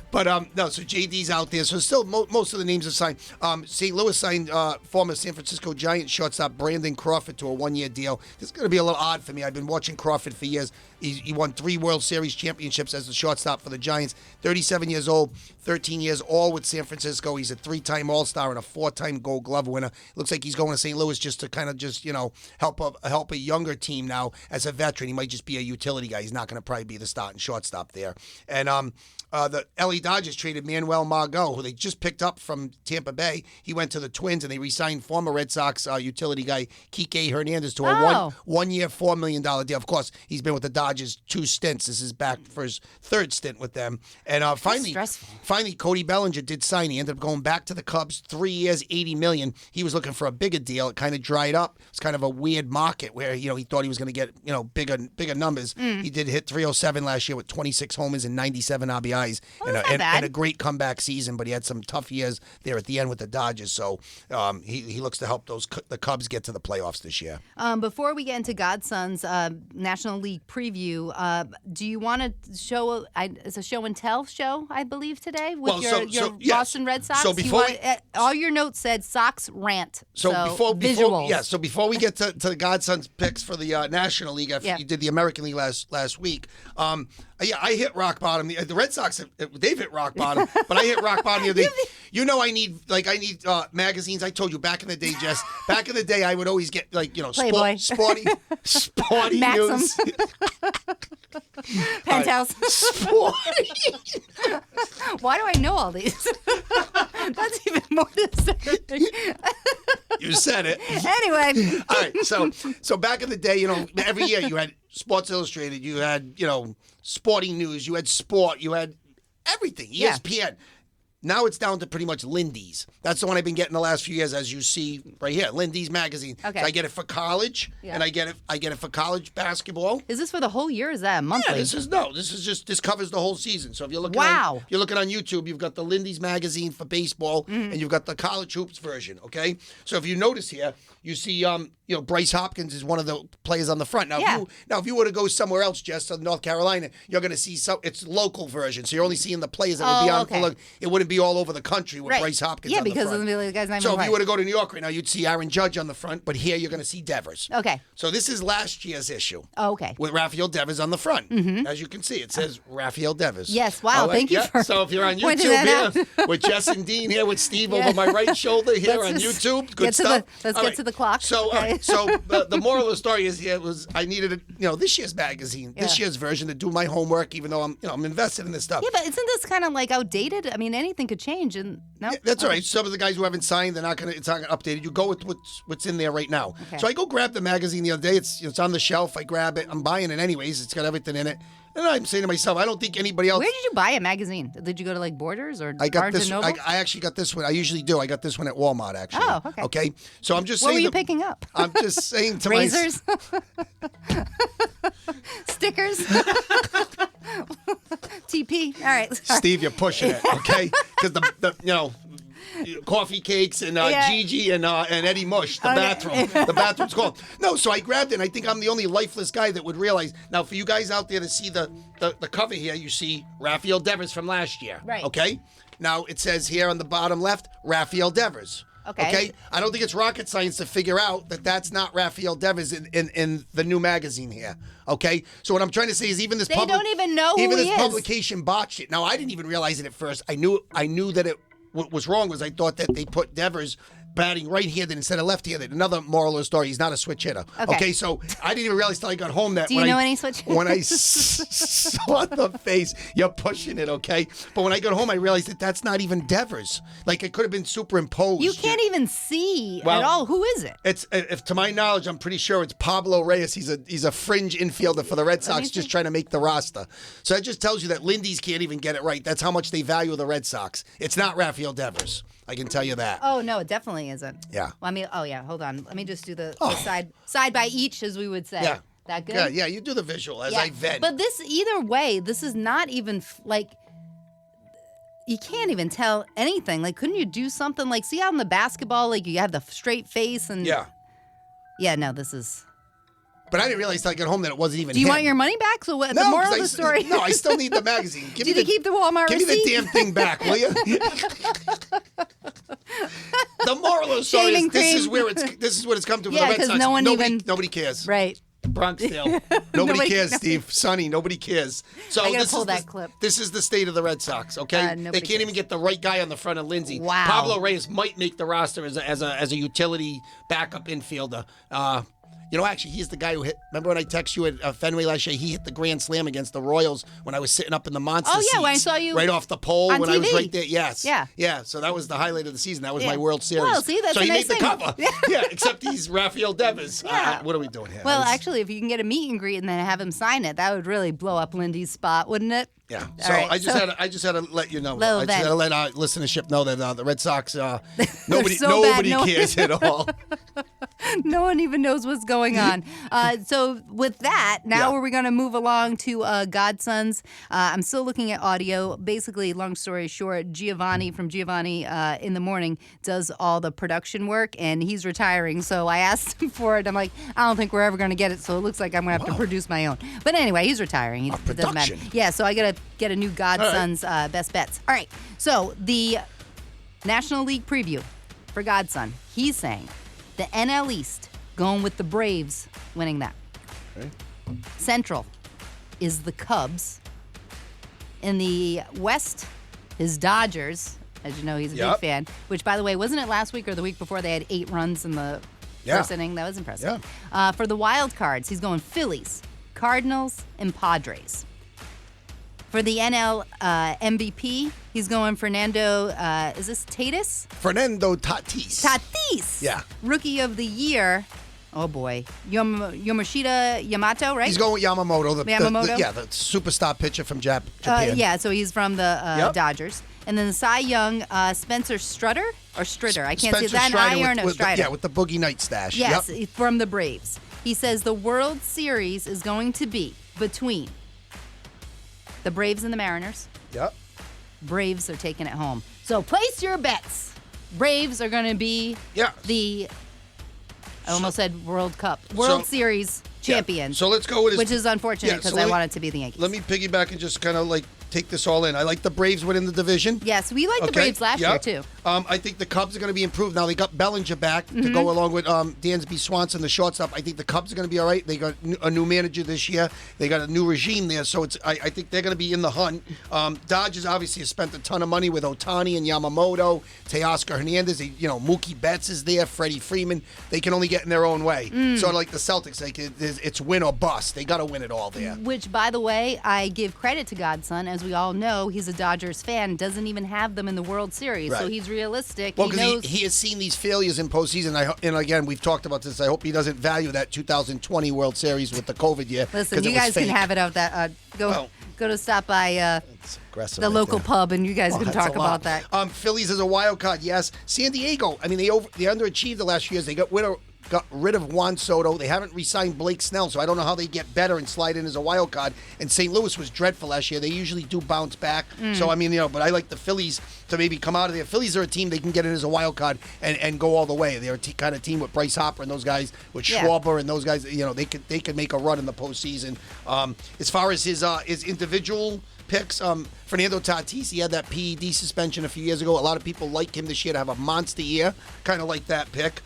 But, no, so JD's out there. So still most of the names are signed. St. Louis signed former San Francisco Giants shortstop Brandon Crawford to a one-year deal. This is going to be a little odd for me. I've been watching Crawford for years. He won 3 World Series championships as the shortstop for the Giants. 37 years old, 13 years, all with San Francisco. He's a 3-time All-Star and a 4-time Gold Glove winner. Looks like he's going to St. Louis just to kind of help a younger team now as a veteran. He might just be a utility guy. He's not going to probably be the starting shortstop there. And the LA Dodgers traded Manuel Margot, who they just picked up from Tampa Bay. He went to the Twins, and they re-signed former Red Sox utility guy Kike Hernandez to a one-year, $4 million deal. Of course, he's been with the Dodgers 2 stints. This is back for his 3rd stint with them. And finally, Cody Bellinger did sign. He ended up going back to the Cubs, 3 years, $80 million. He was looking for a bigger deal. It kind of dried up. It's kind of a weird market where he thought he was going to get bigger numbers. He did hit 307 last year with 26 homers and 97 RBIs. And a great comeback season, but he had some tough years there at the end with the Dodgers. So he looks to help the Cubs get to the playoffs this year. Before we get into Godson's National League preview, do you want to show? It's a show and tell show, I believe, today with your Boston Red Sox. So before all your notes said Sox rant. Before we get to the Godson's picks for the National League, after you did the American League last week. I hit rock bottom. The Red Sox, they've hit rock bottom, but I hit rock bottom the other day. I need magazines. I told you back in the day, Jess. Back in the day, I would always get sporty news. Penthouse. Sporty. Why do I know all these? That's even more disturbing. You said it. Anyway. All right. So back in the day, every year you had Sports Illustrated, you had, Sporting News, you had Sport, you had everything, ESPN. Yeah. Now it's down to pretty much Lindy's. That's the one I've been getting the last few years, as you see right here, Lindy's magazine. Okay. So I get it for college, and I get it for college basketball. Is this for the whole year? Or is that a monthly? Yeah, this covers the whole season. So if you're looking, on YouTube, you've got the Lindy's magazine for baseball, and you've got the college hoops version. Okay, so if you notice here, you see, Bryce Hopkins is one of the players on the front. Now, if you were to go somewhere else, Jess, to North Carolina, you're going to see it's local version. So you're only seeing the players that would be on. Okay. It wouldn't be all over the country with Bryce Hopkins on the front. Yeah, because the guy's not So if you were to go to New York right now, you'd see Aaron Judge on the front, but here you're going to see Devers. Okay. So this is last year's issue. Oh, okay. With Rafael Devers on the front. Mm-hmm. As you can see, it says Rafael Devers. Yes, wow, thank you for So if you're on YouTube here, with Jess and Dean here, with Steve over my right shoulder here on YouTube, good stuff. Let's get to the clock. So, the moral of the story is I needed this year's magazine, this year's version to do my homework, even though I'm invested in this stuff. Yeah, but isn't this kind of like outdated? I mean, anything could change, and no. Yeah, that's all right. Some of the guys who haven't signed, it's not gonna update. You go with what's in there right now. Okay. So I go grab the magazine the other day. It's on the shelf. I grab it. I'm buying it anyways. It's got everything in it. And I'm saying to myself, I don't think anybody else. Where did you buy a magazine? Did you go to Borders or Barnes & Noble? I actually got this one. I usually do. I got this one at Walmart, actually. Oh, okay. Okay. So I'm just saying. What were you picking up? I'm just saying to Razors? Stickers? TP? All right. Sorry. Steve, you're pushing it, okay? Because the coffee cakes and Gigi and Eddie Mush, the bathroom's called. No, so I grabbed it, and I think I'm the only lifeless guy that would realize. Now, for you guys out there to see the cover here, you see Rafael Devers from last year. Right. Okay? Now, it says here on the bottom left, Rafael Devers. Okay. I don't think it's rocket science to figure out that that's not Rafael Devers in the new magazine here. Okay. So what I'm trying to say is even don't even know who he is. Publication botched it. Now I didn't even realize it at first. I knew that what was wrong was I thought that they put Devers batting right-handed instead of left-handed. Another moral of the story, he's not a switch hitter. Okay, so I didn't even realize till I got home that Do you know any switch hitters? When I saw the face, you're pushing it, okay? But when I got home, I realized that that's not even Devers. Like, it could have been superimposed. You can't even see at all. Who is it? It's, if to my knowledge, I'm pretty sure it's Pablo Reyes. He's a fringe infielder for the Red Sox, just trying to make the roster. So that just tells you that Lindy's can't even get it right. That's how much they value the Red Sox. It's not Rafael Devers. I can tell you that. Oh, no, it definitely isn't. Yeah. Well, I mean, hold on. Let me just do the side by each, as we would say. Yeah. That good? Yeah, you do the visual as I vent. But this, either way, this is not even, like, you can't even tell anything. Like, couldn't you do something? Like, see how in the basketball, like, you have the straight face and... Yeah. Yeah, no, this is... But I didn't realize till I got home that it wasn't even Do you him. want your money back? So what, No, the moral 'cause of the story... No, I still need the magazine. Did you keep the Walmart receipt? Give me the damn thing back, will you? The moral of the story is this is what it's come to for the Red Sox. No one nobody cares. Right. Bronxdale. Nobody cares, Steve. Sonny, nobody cares. So I gotta pull that clip. This is the state of the Red Sox, okay? They can't even get the right guy on the front of Lindsay. Wow. Pablo Reyes might make the roster as a utility backup infielder. Actually, he's the guy who hit. Remember when I texted you at Fenway last year? He hit the grand slam against the Royals when I was sitting up in the monster seats. When I saw you right off the pole on when TV. I was right there. Yes. Yeah. Yeah. So that was the highlight of the season. That was my World Series. Well, see, that's so a he nice made the thing. cover. Yeah. Except he's Rafael Devers. Yeah. What are we doing here? Well, actually, if you can get a meet and greet and then have him sign it, that would really blow up Lindy's spot, wouldn't it? Yeah. All So right, I just had to let you know. Little I just had to let our listenership know that the Red Sox nobody cares at all. No one even knows what's going on. So with that, now we're going to move along to Godsons. I'm still looking at audio. Basically, long story short, Giovanni from Giovanni in the Morning does all the production work, and he's retiring. So I asked him for it. I'm like, I don't think we're ever going to get it, so it looks like I'm going to have to produce my own. But anyway, he's retiring. It doesn't matter. Yeah, so I got to get a new Godsons best bets. All right, so the National League preview for Godson. He's saying the NL East going with the Braves winning that. Okay. Central is the Cubs. In the West, his Dodgers. As you know, he's a big fan. Which, by the way, wasn't it last week or the week before they had 8 runs in the first inning? That was impressive. Yeah. For the wild cards, he's going Phillies, Cardinals, and Padres. For the NL MVP, he's going Fernando, is this Tatis? Fernando Tatis. Tatis. Yeah. Rookie of the Year. Oh, boy. Yoshida Yamato, right? He's going with Yamamoto. The superstar pitcher from Japan. So he's from the Dodgers. And then the Cy Young, Spencer Strider? Or Strider. I can't see that. Strider. With the Boogie Night stash. Yes, from the Braves. He says the World Series is going to be between the Braves and the Mariners. Yep. Braves are taking it home. So place your bets. Braves are going to be the, I almost said World Series champions. So let's go with which is unfortunate because I want it to be the Yankees. Let me piggyback and just kind of take this all in. I like the Braves winning the division. Yes, we liked the Braves last year, too. I think the Cubs are going to be improved. Now, they got Bellinger back to go along with Dansby Swanson, the shortstop. I think the Cubs are going to be all right. They got a new manager this year. They got a new regime there, so I think they're going to be in the hunt. Dodgers obviously have spent a ton of money with Ohtani and Yamamoto, Teoscar Hernandez. Mookie Betts is there, Freddie Freeman. They can only get in their own way. Sort of like the Celtics. It's win or bust. They got to win it all there. Which, by the way, I give credit to Godson. As we all know, he's a Dodgers fan, doesn't even have them in the World Series, so he's realistic. Well, because he has seen these failures in postseason, and again, we've talked about this. I hope he doesn't value that 2020 World Series with the COVID year. Listen, you guys can have it out that. Go to stop by the local pub, and you guys can talk about that. Phillies is a wild card, yes. San Diego, I mean, they underachieved the last few years. They got rid of Juan Soto. They haven't re-signed Blake Snell, so I don't know how they get better and slide in as a wild card. And St. Louis was dreadful last year. They usually do bounce back. So, I mean, but I like the Phillies to maybe come out of there. Phillies are a team they can get in as a wild card and go all the way. They're a kind of team with Bryce Harper and those guys, with Schwarber and those guys. They could make a run in the postseason. As far as his individual picks. Fernando Tatis, he had that PED suspension a few years ago. A lot of people like him this year to have a monster year, kind of like that pick.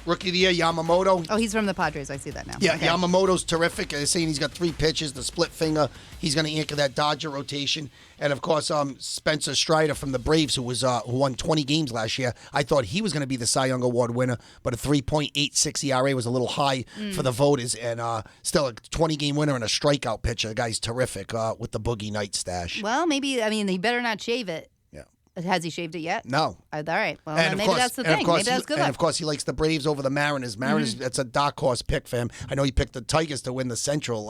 Rookie of the year, Yamamoto. Oh, he's from the Padres. I see that now. Yeah, Okay. Yamamoto's terrific. They're saying he's got 3 pitches, the split finger. He's going to anchor that Dodger rotation. And, of course, Spencer Strider from the Braves, who won 20 games last year. I thought he was going to be the Cy Young Award winner, but a 3.86 ERA was a little high for the voters. And still a 20-game winner and a strikeout pitcher. The guy's terrific with the Boogie Night stash. Well, maybe, he better not shave it. Yeah. Has he shaved it yet? No. All right. Well, And maybe that's the thing. Maybe that's good luck. And, of course, he likes the Braves over the Mariners. Mariners, that's a dark horse pick for him. I know he picked the Tigers to win the Central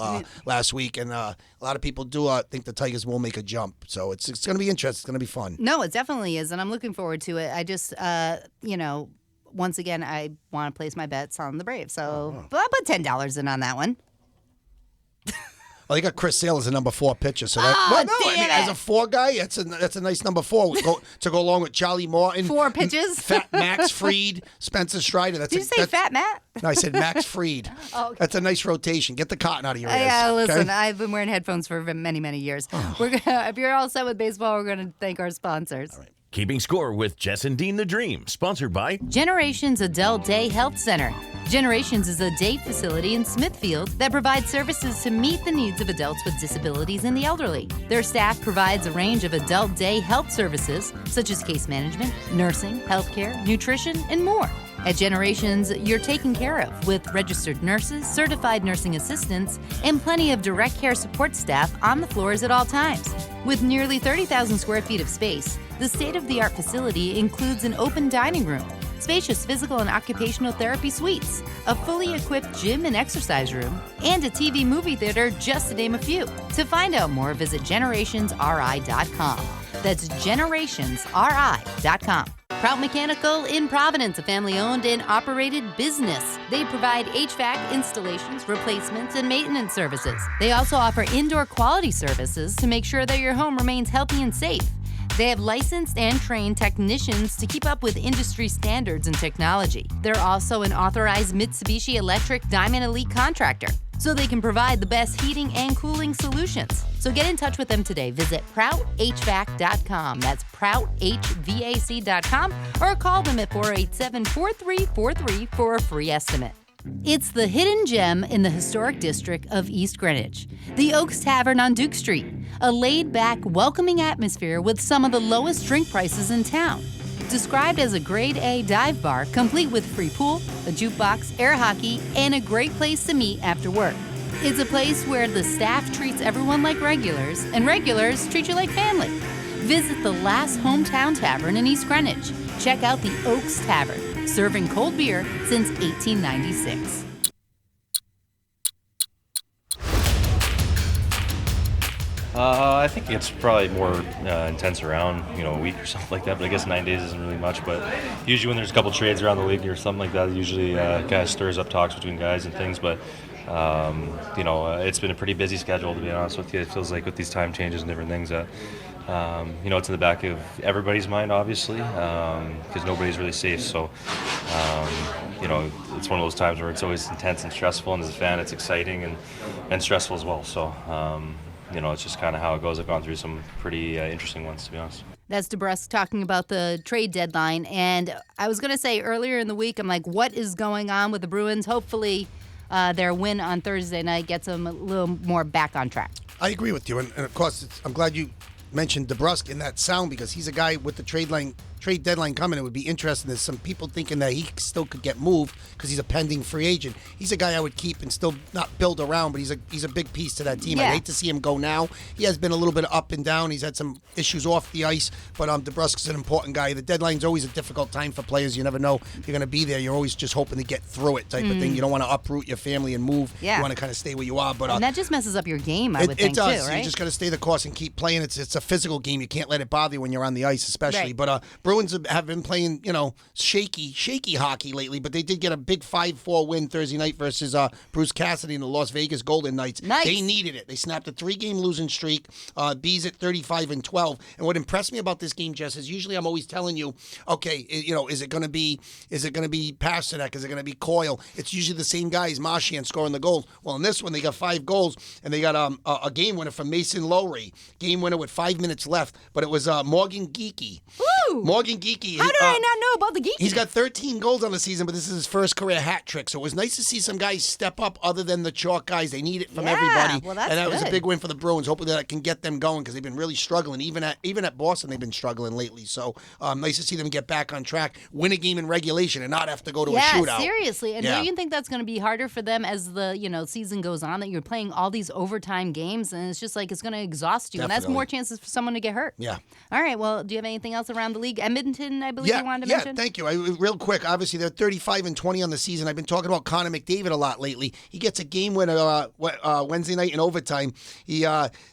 last week, and a lot of people do think the Tigers will make a jump. So it's going to be interesting. It's going to be fun. No, it definitely is, and I'm looking forward to it. I just, once again, I want to place my bets on the Braves. So I'll put $10 in on that one. Well, they got Chris Sale as a number 4 pitcher, so as a 4 guy, that's a nice number 4 to go along with Charlie Morton. 4 pitches. Fat Max Fried, Spencer Strider. Did you say Fat Matt? No, I said Max Fried. Oh, okay. That's a nice rotation. Get the cotton out of your ears. Yeah, listen, okay? I've been wearing headphones for many, many years. If you're all set with baseball, we're going to thank our sponsors. All right. Keeping score with Jess and Dean the Dream, sponsored by Generations Adult Day Health Center. Generations is a day facility in Smithfield that provides services to meet the needs of adults with disabilities and the elderly. Their staff provides a range of adult day health services, such as case management, nursing, healthcare, nutrition, and more. At Generations, you're taken care of with registered nurses, certified nursing assistants, and plenty of direct care support staff on the floors at all times. With nearly 30,000 square feet of space, the state-of-the-art facility includes an open dining room, spacious physical and occupational therapy suites, a fully equipped gym and exercise room, and a TV movie theater, just to name a few. To find out more, visit generationsri.com. That's generationsri.com. Prout Mechanical in Providence, a family-owned and operated business. They provide HVAC installations, replacements, and maintenance services. They also offer indoor quality services to make sure that your home remains healthy and safe. They have licensed and trained technicians to keep up with industry standards and technology. They're also an authorized Mitsubishi Electric Diamond Elite contractor, so they can provide the best heating and cooling solutions. So get in touch with them today. Visit ProutHVAC.com. That's ProutHVAC.com, or call them at 487-4343 for a free estimate. It's the hidden gem in the historic district of East Greenwich, the Oaks Tavern on Duke Street, a laid-back, welcoming atmosphere with some of the lowest drink prices in town. Described as a grade A dive bar, complete with free pool, a jukebox, air hockey, and a great place to meet after work. It's a place where the staff treats everyone like regulars, and regulars treat you like family. Visit the last hometown tavern in East Greenwich. Check out the Oaks Tavern, serving cold beer since 1896. I think it's probably more intense around, a week or something like that, but I guess 9 days isn't really much. But usually when there's a couple trades around the league or something like that, it usually kind of stirs up talks between guys and things. But, it's been a pretty busy schedule, to be honest with you. It feels like with these time changes and different things that, it's in the back of everybody's mind, obviously, because nobody's really safe. So, it's one of those times where it's always intense and stressful, and as a fan, it's exciting and stressful as well. So, it's just kind of how it goes. I've gone through some pretty interesting ones, to be honest. That's DeBrusque talking about the trade deadline. And I was going to say earlier in the week, I'm like, what is going on with the Bruins? Hopefully their win on Thursday night gets them a little more back on track. I agree with you. And of course, I'm glad you mentioned DeBrusque in that sound, because he's a guy with the trade deadline coming. It would be interesting. There's some people thinking that he still could get moved because he's a pending free agent. He's a guy I would keep and still not build around, but he's a big piece to that team. Yeah. I'd hate to see him go now. He has been a little bit up and down. He's had some issues off the ice, but DeBrusque's an important guy. The deadline's always a difficult time for players. You never know if you're going to be there. You're always just hoping to get through it type of thing. You don't want to uproot your family and move. Yeah. You want to kind of stay where you are. But and that just messes up your game, I would think, it does. too, right? You just got to stay the course and keep playing. It's a physical game. You can't let it bother you when you're on the ice, especially. Right. But Bruins have been playing, shaky hockey lately, but they did get a big 5-4 win Thursday night versus Bruce Cassidy and the Las Vegas Golden Knights. Nice. They needed it. They snapped a 3-game losing streak. Bees at 35-12. And what impressed me about this game, Jess, is usually I'm always telling you, okay, is it going to be Pasternak? Is it going to be Coyle? It's usually the same guys, Marchand, scoring the goals. Well, in this one, they got 5 goals, and they got a game winner from Mason Lowry. Game winner with 5 minutes left, but it was Morgan Geekie. Woo! Morgan Geekie. How did I not know about the Geekie? He's got 13 goals on the season, but this is his first career hat trick. So it was nice to see some guys step up other than the chalk guys. They need it from everybody. Well, that's and that was a good. big win for the Bruins. Hopefully that can get them going because they've been really struggling. Even at Boston, they've been struggling lately. So nice to see them get back on track, win a game in regulation, and not have to go to a shootout. Yeah, seriously. And don't you think that's going to be harder for them as the season goes on, that you're playing all these overtime games, and it's just like it's going to exhaust you, and that's more chances for someone to get hurt. Yeah. All right, well, do you have anything else around the league? Edmonton, I believe you wanted to mention? Yeah, thank you. Real quick, obviously they're 35-20 on the season. I've been talking about Connor McDavid a lot lately. He gets a game winner Wednesday night in overtime. He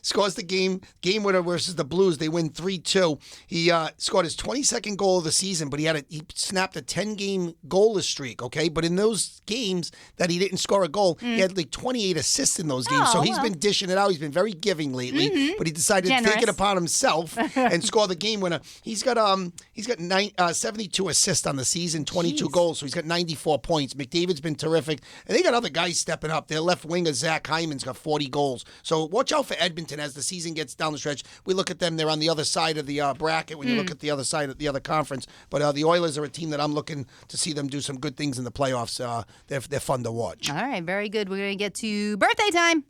scores the game winner versus the Blues. They win 3-2. He scored his 22nd goal of the season, but he snapped a 10-game goalless streak, okay? But in those games that he didn't score a goal, he had like 28 assists in those games. So he's been dishing it out. He's been very giving lately, but he decided to take it upon himself and score the game winner. He's got 72 assists on the season, 22 goals, so he's got 94 points. McDavid's been terrific, and they got other guys stepping up. Their left winger, Zach Hyman's got 40 goals. So watch out for Edmonton as the season gets down the stretch. We look at them; they're on the other side of the bracket when you look at the other side of the other conference. But the Oilers are a team that I'm looking to see them do some good things in the playoffs. They're fun to watch. All right, very good. We're going to get to birthday time.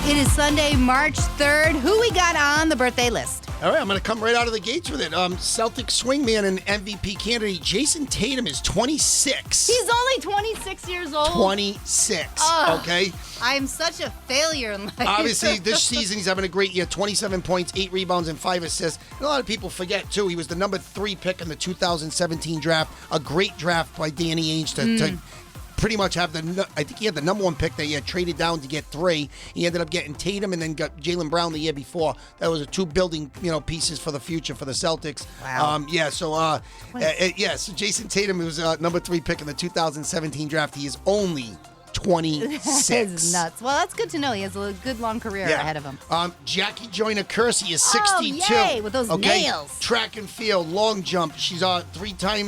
It is Sunday, March 3rd. Who we got on the birthday list? All right, I'm going to come right out of the gates with it. Celtic swingman and MVP candidate Jason Tatum is 26. He's only 26 years old. 26, okay? I'm such a failure in life. Obviously, this season he's having a great year. 27 points, 8 rebounds, and 5 assists. And a lot of people forget, too, he was the number 3 pick in the 2017 draft. A great draft by Danny Ainge to pretty much have I think he had the number 1 pick that he had traded down to get 3. He ended up getting Tatum and then got Jaylen Brown the year before. That was 2 building, pieces for the future for the Celtics. Wow. So Jason Tatum was number 3 pick in the 2017 draft. He is only 26. That's nuts. Well, that's good to know. He has a good long career ahead of him. Jackie Joyner Kersey is 62. Oh, yay, with those nails. Track and field, long jump. She's a three-time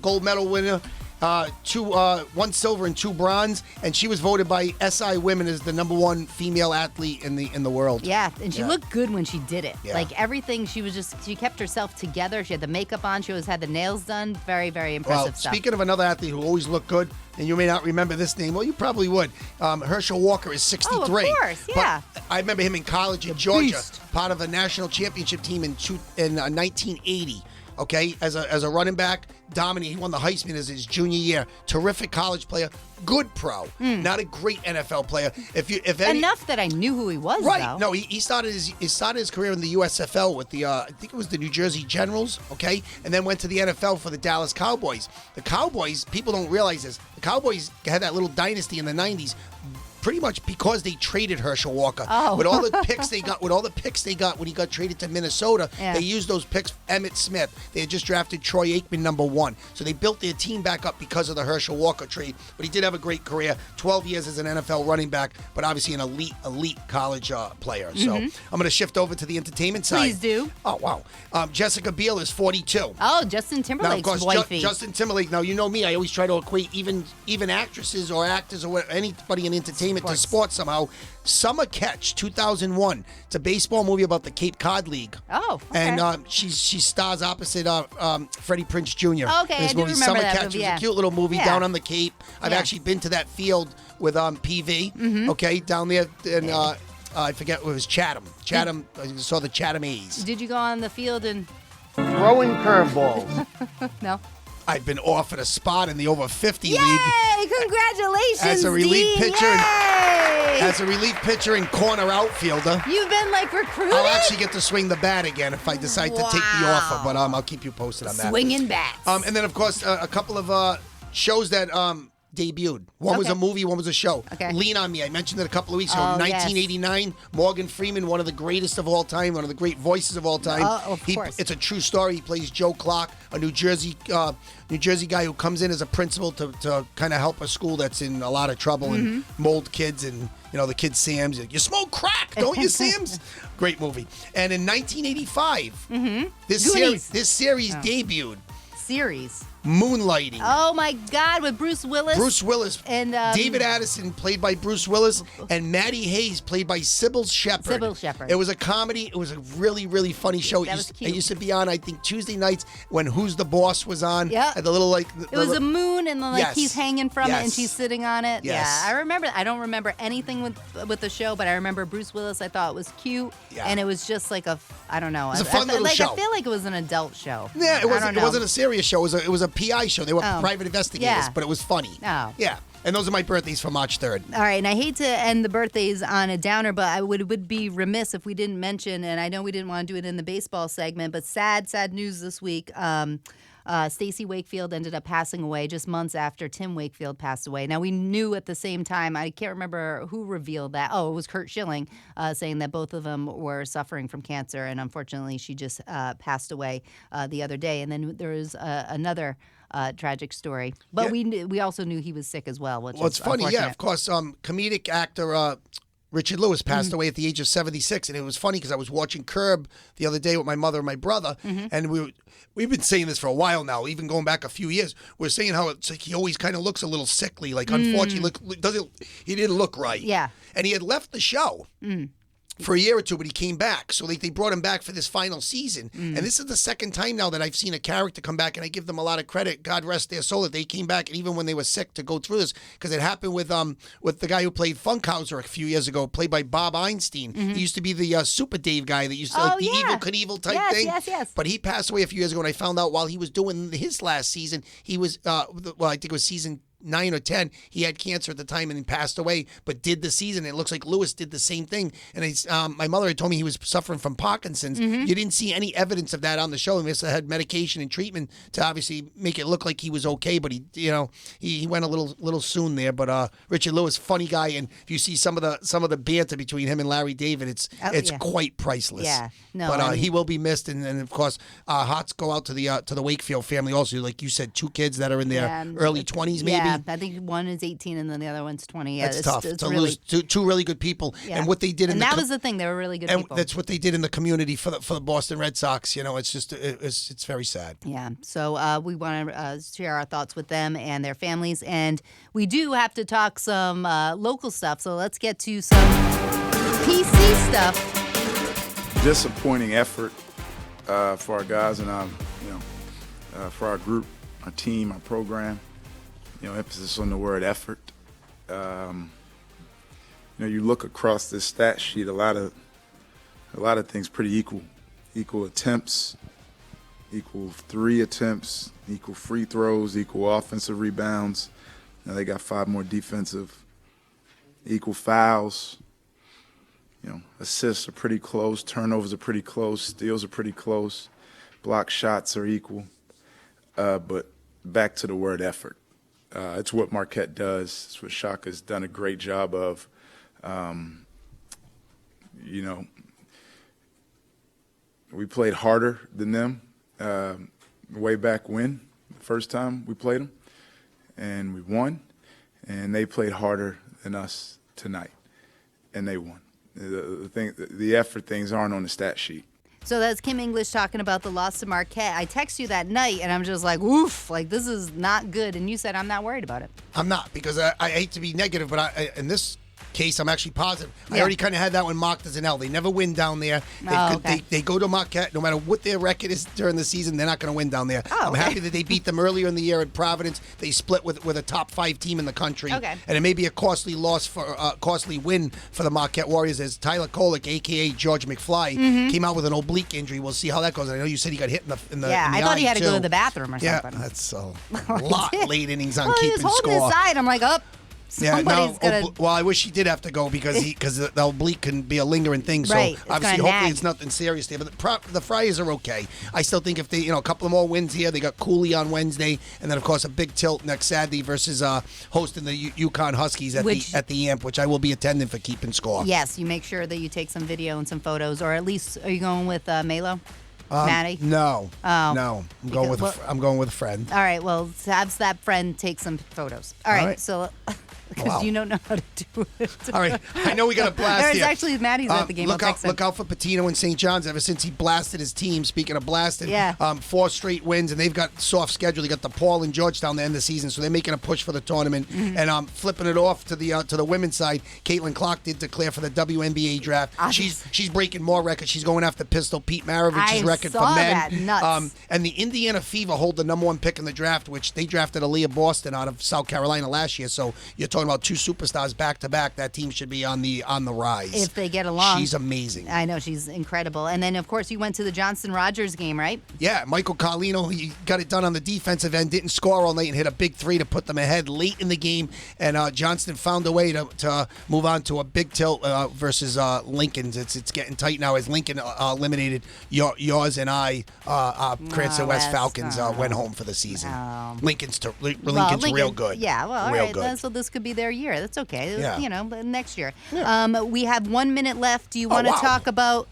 gold medal winner. 1 silver and 2 bronze, and she was voted by SI Women as the number 1 female athlete in the world. Yeah, and she looked good when she did it. Yeah. Like everything, she kept herself together. She had the makeup on. She always had the nails done. Very, very impressive stuff. Speaking of another athlete who always looked good, and you may not remember this name. Well, you probably would. Herschel Walker is 63. Oh, of course, yeah. But I remember him in college in Georgia, part of a national championship team in 1980. Okay, as a running back, dominated. He won the Heisman as his junior year. Terrific college player, good pro, not a great NFL player. Enough that I knew who he was. Right? Though. No, he started his career in the USFL with the I think it was the New Jersey Generals. Okay, and then went to the NFL for the Dallas Cowboys. The Cowboys, people don't realize this. The Cowboys had that little dynasty in the '90s. Pretty much because they traded Herschel Walker. Oh. With all the picks they got, when he got traded to Minnesota, they used those picks. Emmitt Smith. They had just drafted Troy Aikman, number 1. So they built their team back up because of the Herschel Walker trade. But he did have a great career. 12 years as an NFL running back, but obviously an elite college player. So I'm going to shift over to the entertainment side. Please do. Oh, wow. Jessica Biel is 42. Oh, Justin Timberlake's wifey. Justin Timberlake. Now, you know me. I always try to equate even actresses or actors or anybody in entertainment to sports somehow. Summer Catch 2001. It's a baseball movie about the Cape Cod League. Oh, okay. And she stars opposite Freddie Prinze Jr. Okay, I do remember Summer that Catch movie, was a cute little movie down on the Cape. I've Yeah. actually been to that field with PV. Okay, down there, and I forget what it was Chatham. I saw the Chatham A's. Did you go on the field and Throwing curveballs. no? I've been offered a spot in the over 50 Yay! league. Congratulations, As a relief Dean. pitcher. Yay! As a relief pitcher and corner outfielder. You've been recruited? I'll actually get to swing the bat again if I decide to take the offer, but I'll keep you posted on that. Swinging bats. And then, of course, a couple of shows that debuted. One was a movie, one was a show. Okay. Lean on Me. I mentioned it a couple of weeks ago. Oh, 1989, Morgan Freeman, one of the greatest of all time, one of the great voices of all time. Of course. It's a true story. He plays Joe Clark, a New Jersey guy who comes in as a principal to kind of help a school that's in a lot of trouble and mold kids, and the kid Sam's. You smoke crack, don't you, Sam's? Great movie. And in 1985, this series debuted. Series. Moonlighting. Oh my God, with Bruce Willis. Bruce Willis. And David Addison, played by Bruce Willis, and Maddie Hayes, played by Sybil Shepherd. Sybil Shepherd. It was a comedy. It was a really, really funny show. That was cute. It used to be on, I think, Tuesday nights when Who's the Boss was on. Yeah. And the little It was a moon, and Yes. he's hanging from it, and she's sitting on it. Yes. Yeah, I remember. I don't remember anything with the show, but I remember Bruce Willis. I thought it was cute, and it was just like I don't know. It was a fun little show. I feel like it was an adult show. Yeah, it wasn't a serious show. It was a PI show. They were private investigators, but it was funny. Oh. Yeah. And those are my birthdays for March 3rd. All right, and I hate to end the birthdays on a downer, but I would be remiss if we didn't mention, and I know we didn't want to do it in the baseball segment, but sad news this week. Stacey Wakefield ended up passing away just months after Tim Wakefield passed away. Now, we knew at the same time, I can't remember who revealed that. Oh, it was Kurt Schilling saying that both of them were suffering from cancer, and unfortunately, she just passed away the other day. And then there was another tragic story. But we also knew he was sick as well, which it's funny, of course. Comedic actor Richard Lewis passed away at the age of 76, and it was funny because I was watching Curb the other day with my mother and my brother, and we've been saying this for a while now, even going back a few years. We're saying how it's like he always kind of looks a little sickly, like unfortunately, he didn't look right. Yeah, and he had left the show. For a year or two, but he came back. So they brought him back for this final season. And this is the second time now that I've seen a character come back, and I give them a lot of credit. God rest their soul that they came back, and even when they were sick, to go through this, because it happened with the guy who played Funkhauser a few years ago, played by Bob Einstein. He used to be the Super Dave guy that used to Evil Knievel type thing. Yes. But he passed away a few years ago, and I found out while he was doing his last season, he was I think it was season 9 or 10, he had cancer at the time and he passed away, but did the season. It looks like Lewis did the same thing. And my mother had told me he was suffering from Parkinson's. You didn't see any evidence of that on the show. He must have had medication and treatment to obviously make it look like he was okay, but he went a little soon there. But Richard Lewis, funny guy, and if you see some of the banter between him and Larry David, it's quite priceless. Yeah, no, but he will be missed, and of course, hearts go out to the Wakefield family also. Like you said, 2 kids that are in their early 20s, maybe. Yeah, I think one is 18 and then the other one's 20. Yeah, that's tough to really, lose two really good people. Yeah. And what they did, that was the thing. They were really good people. That's what they did in the community for the Boston Red Sox. It's just it's very sad. Yeah. So we want to share our thoughts with them and their families, and we do have to talk some local stuff. So let's get to some PC stuff. Disappointing effort for our guys and for our group, our team, our program. Emphasis on the word effort. You look across this stat sheet, a lot of things pretty equal. Equal attempts, equal 3 attempts, equal free throws, equal offensive rebounds. Now they got 5 more defensive. Equal fouls. Assists are pretty close. Turnovers are pretty close. Steals are pretty close. Block shots are equal. But back to the word effort. It's what Marquette does. It's what Shaka's done a great job of. We played harder than them way back when, the first time we played them, and we won. And they played harder than us tonight, and they won. The effort things aren't on the stat sheet. So that's Kim English talking about the loss to Marquette. I text you that night, and I'm just like, oof, like this is not good. And you said I'm not worried about it. I'm not, because I hate to be negative, but in this case, I'm actually positive. I already kind of had that one marked as an L. They never win down there. They go to Marquette. No matter what their record is during the season, they're not going to win down there. I'm happy that they beat them earlier in the year at Providence. They split with a top 5 team in the country. And it may be a costly win for the Marquette Warriors, as Tyler Kolek, a.k.a. George McFly, came out with an oblique injury. We'll see how that goes. I know you said he got hit in the I thought he had to go to the bathroom or something. Yeah, that's a lot late innings on keeping he was holding score. his side. I'm like, Somebody's gonna. Well, I wish he did have to go because the oblique can be a lingering thing. So Right, it's obviously, gonna hopefully, nag. it's nothing serious there. But the Friars are okay. I still think if they, a couple of more wins here, they got Cooley on Wednesday, and then of course a big tilt next Saturday versus hosting the Yukon Huskies at the Amp, which I will be attending for keeping score. Yes, you make sure that you take some video and some photos, or at least are you going with Melo? Maddie? No. Oh. No. I'm going with a friend. All right, well, have that friend take some photos. All right. So, because you don't know how to do it. All right. I know we got a blast There's here. actually Maddie's at the game. Look out for Patino and St. John's. Ever since he blasted his team, speaking of blasting, 4 straight wins, and they've got soft schedule. They got the Paul and Georgetown to end the season, so they're making a push for the tournament. Mm-hmm. And flipping it off to the women's side, Caitlin Clark did declare for the WNBA draft. She's breaking more records. She's going after Pistol Pete Maravich's record for men. That. Nuts. And the Indiana Fever hold the number 1 pick in the draft, which they drafted Aaliyah Boston out of South Carolina last year. So you're talking about 2 superstars back to back. That team should be on the rise if they get along. She's amazing. I know, she's incredible. And then of course you went to the Johnston Rodgers game, right? Yeah, Michael Carlino, he got it done on the defensive end, didn't score all night and hit a big 3 to put them ahead late in the game. And Johnston found a way to move on to a big tilt versus Lincoln's. It's getting tight now as Lincoln eliminated yours and I. Cranston West Falcons went home for the season. Lincoln's real good. Yeah, well, all real right. good. So this could be their year. That's okay. Yeah. But next year. Yeah. We have 1 minute left. Do you want to talk about?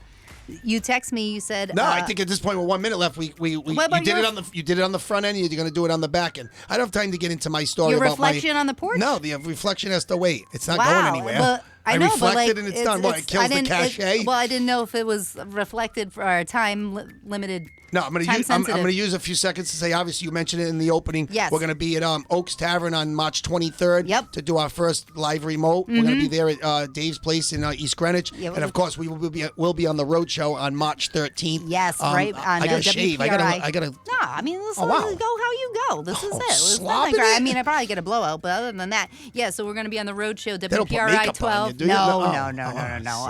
You text me. You said no. I think at this point with 1 minute left, you did it on the front end. You're going to do it on the back end. I don't have time to get into my story your about reflection on the porch. No, the reflection has to wait. It's not going anywhere. But I know, reflected but and it's done. What? It kills the cachet. I didn't know if it was reflected for our time limited. No, I'm going to use a few seconds to say, obviously, you mentioned it in the opening. Yes. We're going to be at Oaks Tavern on March 23rd to do our first live remote. We're going to be there at Dave's place in East Greenwich. Yeah, and, of course, we will be on the Rhode Show on March 13th. Yes, right. On I got to shave. I got to. No, I mean, listen, go how you go. This is it. Slopping I mean, I probably get a blowout, but other than that, so we're going to be on the Road Show, WPRI 12. No.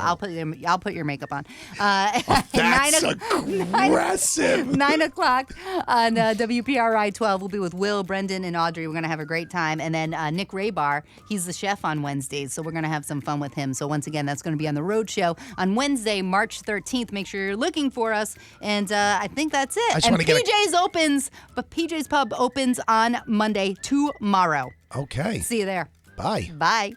I'll put your makeup on. That's aggressive. 9 o'clock on WPRI 12. We'll be with Will, Brendan, and Audrey. We're going to have a great time. And then Nick Raybar, he's the chef on Wednesdays, so we're going to have some fun with him. So once again, that's going to be on the Road Show on Wednesday, March 13th. Make sure you're looking for us. And I think that's it. And PJ's Pub opens on Monday tomorrow. Okay. See you there. Bye. Bye.